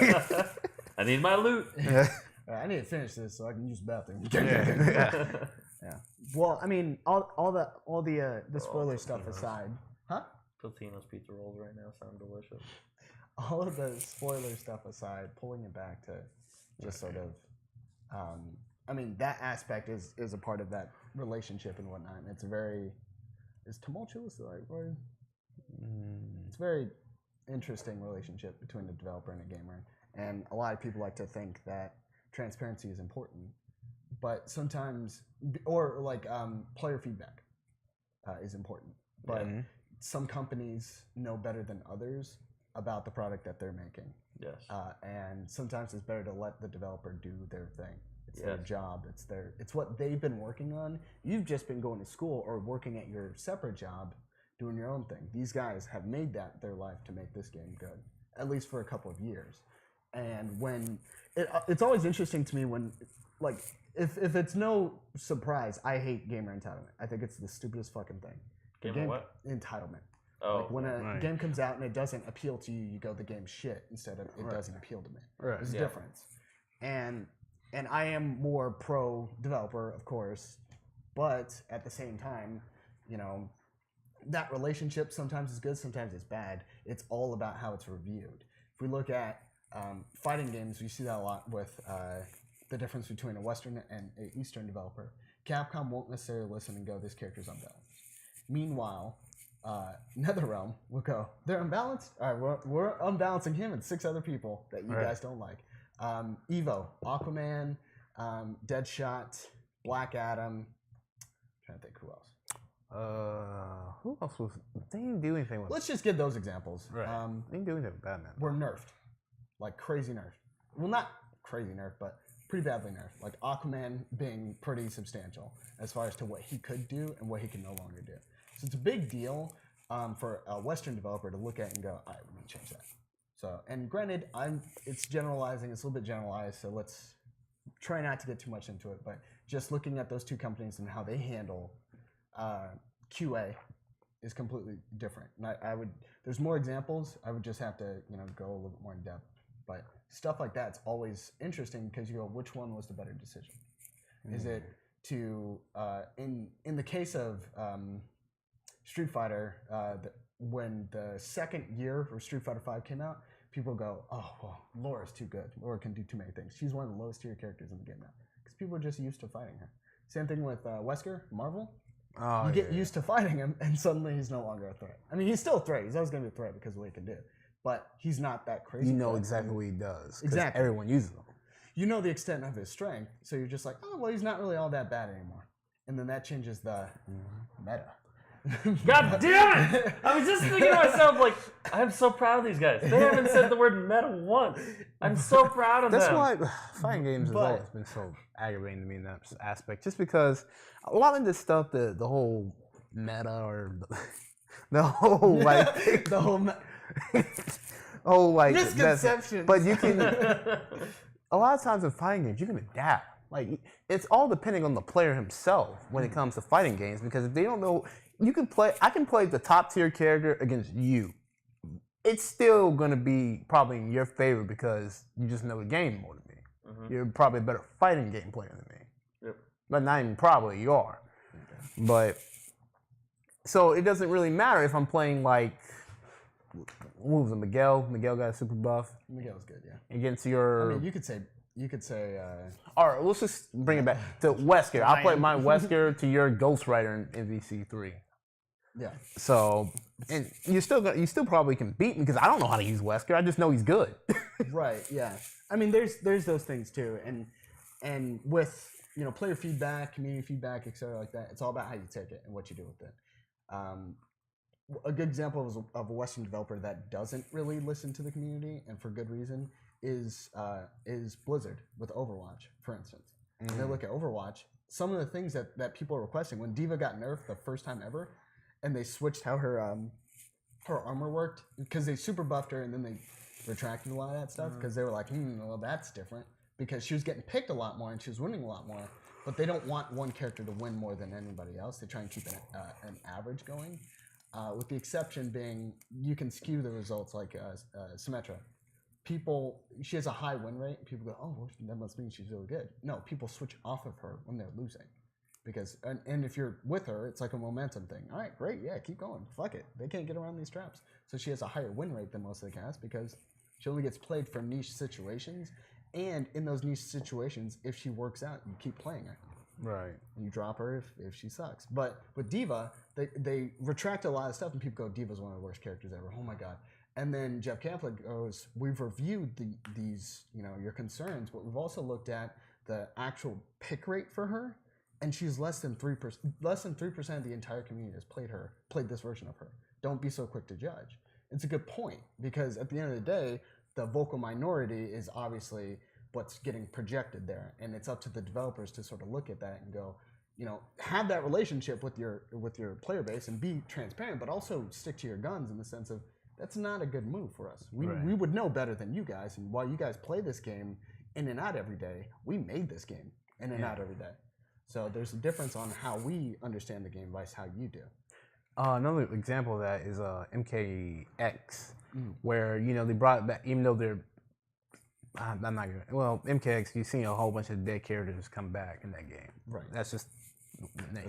I need my loot. Yeah. I need to finish this so I can use the bathroom. Yeah. Yeah. Well, I mean, all the spoiler stuff aside, huh? Totino's pizza rolls right now sound delicious. All of the spoiler stuff aside, pulling it back to just sort of, I mean, that aspect is a part of that relationship and whatnot. And it's is tumultuous the right word? It's a very interesting relationship between a developer and a gamer. And a lot of people like to think that transparency is important, but sometimes, or like player feedback is important. But some companies know better than others about the product that they're making. Yes. And sometimes it's better to let the developer do their thing. It's their job. It's what they've been working on. You've just been going to school or working at your separate job, doing your own thing. These guys have made that their life to make this game good, at least for a couple of years. And when it's always interesting to me when, like, if it's no surprise, I hate gamer entitlement. I think it's the stupidest fucking thing. Gamer what? Entitlement. Oh, like when a game comes out and it doesn't appeal to you, you go, the game's shit, instead of it doesn't appeal to me. Right. There's a difference. And I am more pro developer, of course, but at the same time, you know, that relationship sometimes is good, sometimes it's bad. It's all about how it's reviewed. If we look at fighting games, we see that a lot with the difference between a Western and an Eastern developer. Capcom won't necessarily listen and go, this character's unbalanced. Meanwhile, NetherRealm will go, they're unbalanced? All right, we're unbalancing him and 6 other people that you guys don't like. Evo, Aquaman, Deadshot, Black Adam. I'm trying to think who else. Who else was? They didn't do anything with. Let's just give those examples. Right. They didn't do anything with Batman. Were nerfed, like crazy nerfed. Well, not crazy nerfed, but pretty badly nerfed. Like Aquaman being pretty substantial as far as to what he could do and what he can no longer do. So it's a big deal for a Western developer to look at and go, all right, we're going to change that. So, and granted, it's generalizing. It's a little bit generalized, so let's try not to get too much into it. But just looking at those two companies and how they handle QA is completely different. And I would, there's more examples. I would just have to, go a little bit more in depth. But stuff like that's always interesting because you go, which one was the better decision? Is it to, in the case of Street Fighter, when the second year of Street Fighter V came out, people go, oh, well, Laura's too good. Laura can do too many things. She's one of the lowest tier characters in the game now. Because people are just used to fighting her. Same thing with Wesker, Marvel. You get used to fighting him, and suddenly he's no longer a threat. I mean, he's still a threat. He's always going to be a threat because of what he can do. But he's not that crazy. You know exactly what he does. Exactly. Everyone uses him. You know the extent of his strength, so you're just like, oh, well, he's not really all that bad anymore. And then that changes the meta. God damn it! I was just thinking to myself, like, I'm so proud of these guys. They haven't said the word meta once. I'm so proud of them. That's why fighting games has always been so aggravating to me in that aspect. Just because a lot of this stuff, the whole meta or the whole like the whole whole like misconceptions. But you can a lot of times in fighting games you can adapt. Like it's all depending on the player himself when it comes to fighting games, because if they don't know, I can play the top tier character against you. It's still gonna be probably in your favor because you just know the game more than me. Mm-hmm. You're probably a better fighting game player than me. Yep. But not even probably, you are. Okay. But so it doesn't really matter if I'm playing like what was it, Miguel? Miguel got a super buff. Miguel's good, yeah. Against your I mean, you could say all right, let's just bring it back to Wesker. I'll play my Wesker to your Ghost Rider in MVC3. Yeah. So, and you still probably can beat me because I don't know how to use Wesker. I just know he's good. Right. Yeah. I mean, there's those things too, and with player feedback, community feedback, etc. like that. It's all about how you take it and what you do with it. A good example of a Western developer that doesn't really listen to the community, and for good reason, is Blizzard with Overwatch, for instance. When they look at Overwatch, some of the things that people are requesting, when D.Va got nerfed the first time ever, and they switched how her armor worked, because they super buffed her and then they retracted a lot of that stuff because they were like, well, that's different, because she was getting picked a lot more and she was winning a lot more, but they don't want one character to win more than anybody else. They try and keep an average going, with the exception being you can skew the results like Symmetra. She has a high win rate. People go, oh, well, that must mean she's really good. No, people switch off of her when they're losing. Because and if you're with her, it's like a momentum thing. All right, great, yeah, keep going. Fuck it. They can't get around these traps. So she has a higher win rate than most of the cast because she only gets played for niche situations. And in those niche situations, if she works out, you keep playing her. Right. And you drop her if she sucks. But with D.Va, they retract a lot of stuff and people go, D.Va's one of the worst characters ever. Oh my God. And then Jeff Kaplan goes, we've reviewed these, your concerns, but we've also looked at the actual pick rate for her. And she's less than 3%. Less than 3% of the entire community has played this version of her. Don't be so quick to judge. It's a good point because at the end of the day, the vocal minority is obviously what's getting projected there, and it's up to the developers to sort of look at that and go, have that relationship with your player base and be transparent, but also stick to your guns in the sense of that's not a good move for us. We would know better than you guys, and while you guys play this game in and out every day, we made this game in and out every day. So there's a difference on how we understand the game versus how you do. Another example of that is MKX, where they brought it back, even though they're I'm not gonna. Well, MKX, you've seen a whole bunch of dead characters come back in that game. Right. That's just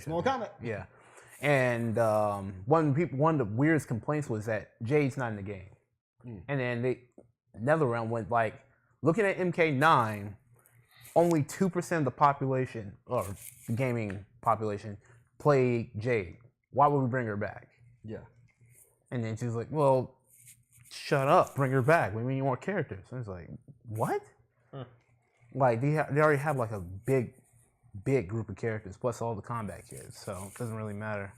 small comment. Yeah. And one of the weirdest complaints was that Jade's not in the game, and then NetherRealm went like, looking at MK9. Only 2% of the population, or the gaming population, play Jade. Why would we bring her back? Yeah. And then she was like, well, shut up, bring her back. We need more characters. And I was like, what? Like, they already have like a big group of characters, plus all the combat kids, so it doesn't really matter.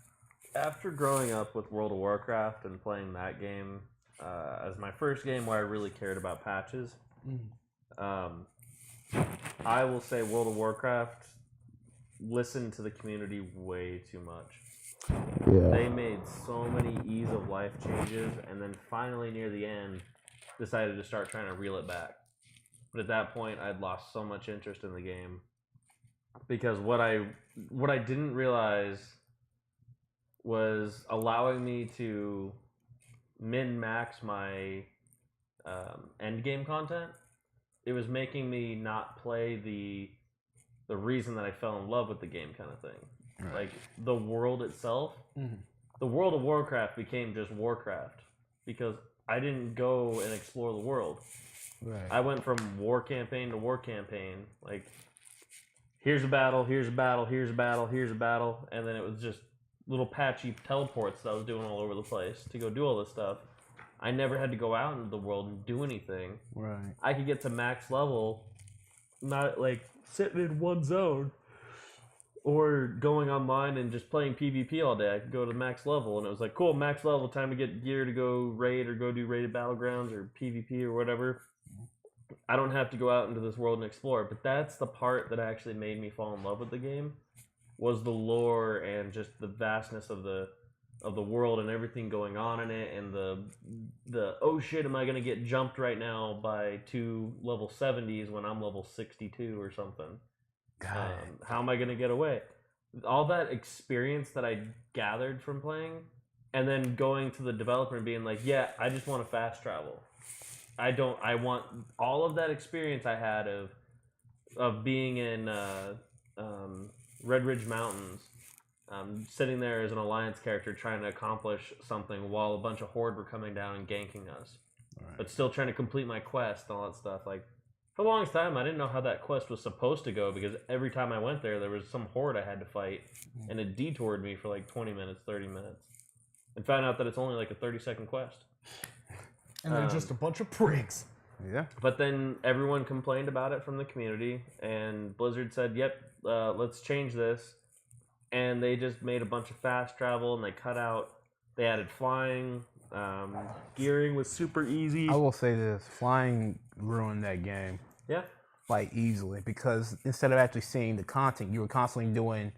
After growing up with World of Warcraft and playing that game as my first game where I really cared about patches, I will say World of Warcraft listened to the community way too much. Yeah. They made so many ease of life changes, and then finally near the end decided to start trying to reel it back. But at that point, I'd lost so much interest in the game because what I didn't realize was allowing me to min-max my end game content. It was making me not play the reason that I fell in love with the game kind of thing. Right. Like the world itself, the World of Warcraft became just Warcraft because I didn't go and explore the world. Right. I went from war campaign to war campaign. Like, here's a battle, here's a battle, here's a battle, here's a battle, and then it was just little patchy teleports that I was doing all over the place to go do all this stuff. I never had to go out into the world and do anything. Right. I could get to max level, not like sitting in one zone or going online and just playing PvP all day. I could go to max level, and it was like, cool, max level, time to get gear to go raid or go do raided battlegrounds or PvP or whatever. I don't have to go out into this world and explore. But that's the part that actually made me fall in love with the game, was the lore and just the vastness of the world and everything going on in it, and the oh shit, am I gonna get jumped right now by 2 level 70s when I'm level 62 or something? How am I gonna get away? All that experience that I gathered from playing, and then going to the developer and being like, yeah, I just want to fast travel. I want all of that experience I had of being in Red Ridge Mountains, sitting there as an Alliance character trying to accomplish something while a bunch of Horde were coming down and ganking us. Right. But still trying to complete my quest and all that stuff. Like, for the longest time, I didn't know how that quest was supposed to go, because every time I went there was some Horde I had to fight, and it detoured me for like 20 minutes, 30 minutes. And found out that it's only like a 30-second quest. And they're just a bunch of prigs. Yeah. But then everyone complained about it from the community, and Blizzard said, yep, let's change this. And they just made a bunch of fast travel, and they added flying. Gearing was super easy. I will say this, flying ruined that game. Yeah. Like, easily, because instead of actually seeing the content, you were constantly doing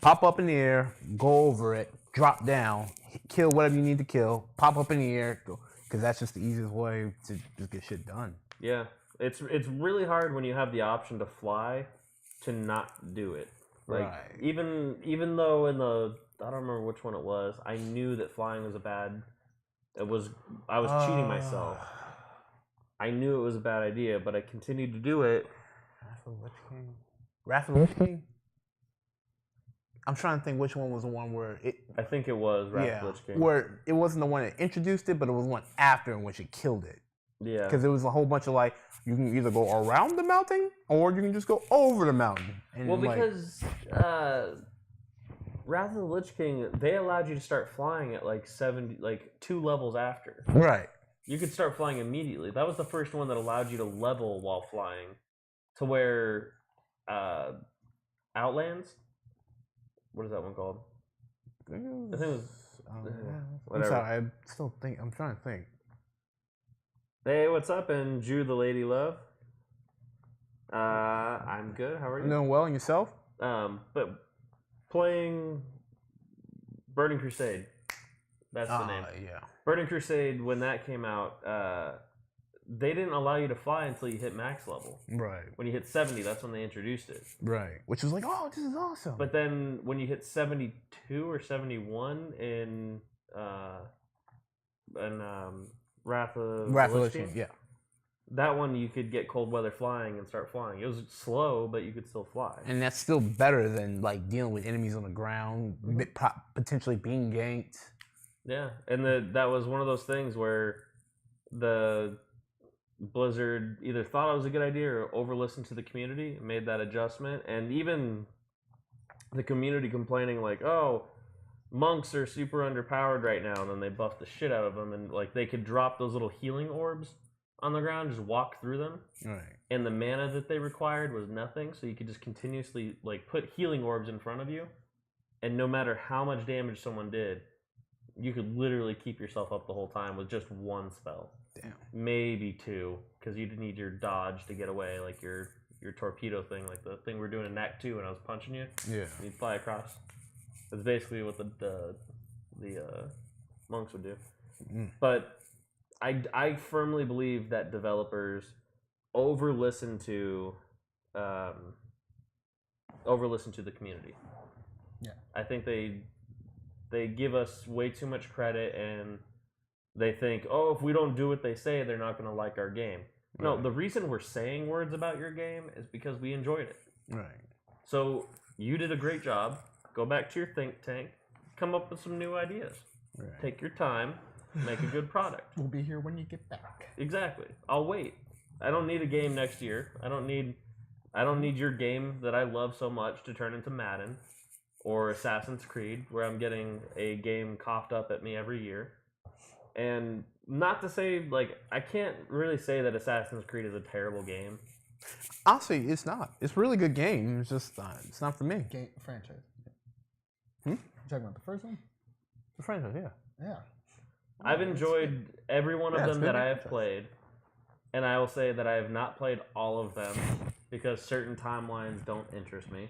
pop up in the air, go over it, drop down, kill whatever you need to kill, pop up in the air, go. Because that's just the easiest way to just get shit done. Yeah, it's really hard when you have the option to fly to not do it. Like, right. Even though in the, I don't remember which one it was, I knew that flying was I was cheating myself. I knew it was a bad idea, but I continued to do it. Wrath of the Lich King? I'm trying to think which one was the one where it... I think it was Wrath of the Lich King. Where it wasn't the one that introduced it, but it was one after in which it killed it. Yeah. Because it was a whole bunch of like, you can either go around the mountain, or you can just go over the mountain. And well, because Wrath of the Lich King, they allowed you to start flying at like 2 levels after. Right. You could start flying immediately. That was the first one that allowed you to level while flying, to where Outlands. What is that one called? I think it was. Whatever. I'm sorry. I'm trying to think. Hey, what's up? And Drew, the lady love. I'm good. How are you? I'm doing well, and yourself? But playing Burning Crusade. That's the name. Yeah. Burning Crusade, when that came out, they didn't allow you to fly until you hit max level. Right. When you hit 70, that's when they introduced it. Right. Which was like, oh, this is awesome. But then when you hit 72 or 71 in Wrath of the Lich King, yeah. that one you could get cold weather flying and start flying. It was slow, but you could still fly. And that's still better than like dealing with enemies on the ground, potentially being ganked. Yeah, and that was one of those things where the Blizzard either thought it was a good idea or over-listened to the community, made that adjustment, and even the community complaining like, oh, monks are super underpowered right now, and then they buffed the shit out of them, and like they could drop those little healing orbs on the ground, just walk through them, right? And the mana that they required was nothing, so you could just continuously like put healing orbs in front of you, and no matter how much damage someone did, you could literally keep yourself up the whole time with just one spell. Damn. Maybe 2, because you'd need your dodge to get away, like your torpedo thing, like the thing we're doing in Act 2 when I was punching you. Yeah. You'd fly across. That's basically what the monks would do. Mm. But I firmly believe that developers over-listen to the community. Yeah. I think they they give us way too much credit, and they think, oh, if we don't do what they say, they're not going to like our game. No, the reason we're saying words about your game is because we enjoyed it. Right. So you did a great job. Go back to your think tank, come up with some new ideas. Right. Take your time, make a good product. We'll be here when you get back. Exactly. I'll wait. I don't need a game next year. I don't need your game that I love so much to turn into Madden or Assassin's Creed, where I'm getting a game coughed up at me every year. And not to say, like, I can't really say that Assassin's Creed is a terrible game. Honestly, it's not. It's a really good game. It's just it's not for me. Game franchise. Hmm? You talking about the first one? The franchise, yeah. Yeah. I've enjoyed every one of Yeah, it's them good that I have franchise. played. And I will say that I have not played all of them because certain timelines don't interest me.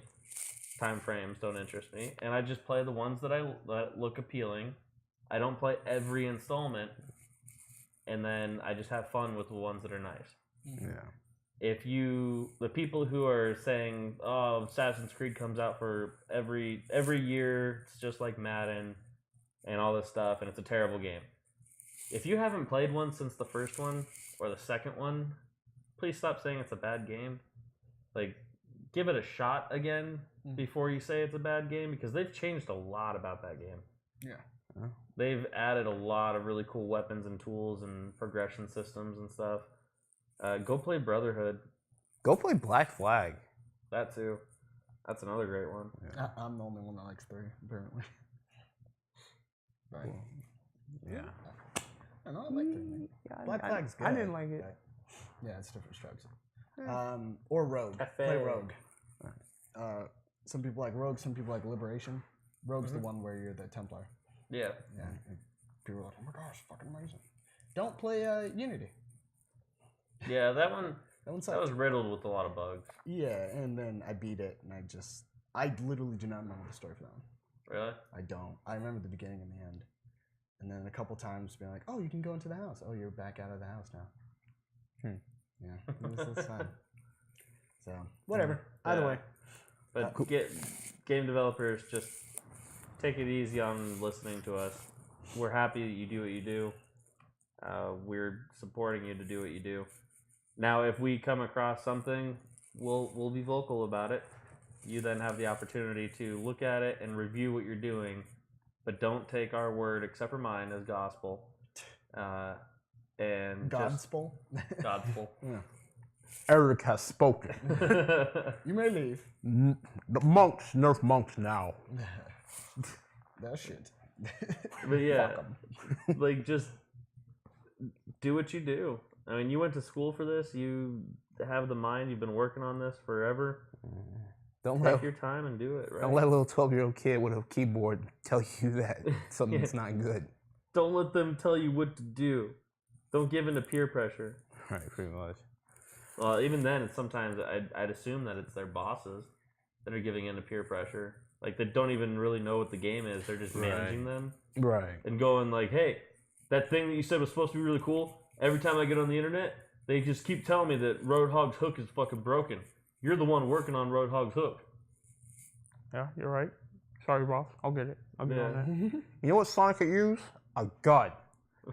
Time frames don't interest me. And I just play the ones that look appealing. I don't play every installment. And then I just have fun with the ones that are nice. Yeah. The people who are saying, oh, Assassin's Creed comes out for every year, it's just like Madden and all this stuff, and it's a terrible game. If you haven't played one since the first one or the second one, please stop saying it's a bad game. Like, give it a shot again before you say it's a bad game, because they've changed a lot about that game. Yeah. They've added a lot of really cool weapons and tools and progression systems and stuff. Go play Brotherhood. Go play Black Flag. That too. That's another great one. Yeah. I'm the only one that likes 3, apparently. Right. Yeah. I know, I like 3. Black Flag's good. I didn't like it. Yeah, it's different strokes. Or Rogue. Play Cafe. Rogue. Some people like Rogue, some people like Liberation. Rogue's the one where you're the Templar. Yeah. Yeah. and people are like, oh my gosh, fucking amazing. Don't play Unity. Yeah, that one That one that sucked. was riddled with a lot of bugs. Yeah, and then I beat it, and I literally do not remember the story for that one. Really? I don't. I remember the beginning and the end. And then a couple times being like, oh, you can go into the house. Oh, you're back out of the house now. Yeah, it was fun. So, whatever. Either Yeah. way. But game developers, just take it easy on listening to us. We're happy that you do what you do. We're supporting you to do what you do. Now, if we come across something, we'll be vocal about it. You then have the opportunity to look at it and review what you're doing, but don't take our word, except for mine, as gospel. And Gospel. just gospel. Yeah. Eric has spoken. You may leave. The monks nerf monks now. That shit. But yeah, Fuck 'em. like, just do what you do. I mean, you went to school for this. You have the mind. You've been working on this forever. Don't Take let your time and do it, right? don't let a little 12-year-old kid with a keyboard tell you that something's not good. Don't let them tell you what to do. Don't give in to peer pressure. Right, pretty much. Well, even then, it's sometimes I'd assume that it's their bosses that are giving in to peer pressure. Like, they don't even really know what the game is. They're just managing them Right. and going like, hey, that thing that you said was supposed to be really cool, every time I get on the internet, they just keep telling me that Roadhog's hook is fucking broken. You're the one working on Roadhog's hook. Yeah, you're right. Sorry, boss. I'll get it. I'll get Yeah. on that. You know what Sonic could use? A gun.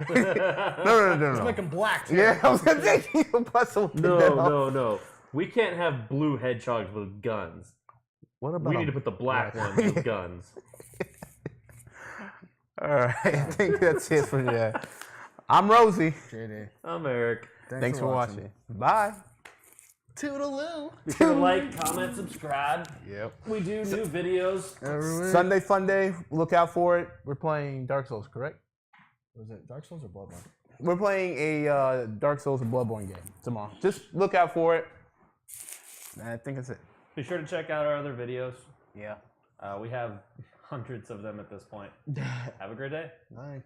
No. Let's make them black. Too. Yeah, I was gonna say you bustle. No. We can't have blue hedgehogs with guns. What about? We need to put the black ones with guns. All right, I think that's it for that. I'm Rosie. JD. I'm Eric. Thanks for watching. Bye. Toodaloo. Be sure to like, comment, subscribe. Yep. We do new videos. Every week. Sunday Fun Day. Look out for it. We're playing Dark Souls, correct? Was it Dark Souls or Bloodborne? We're playing a Dark Souls and Bloodborne game tomorrow. Just look out for it. I think that's it. Be sure to check out our other videos. Yeah. We have hundreds of them at this point. Have a great day. Bye.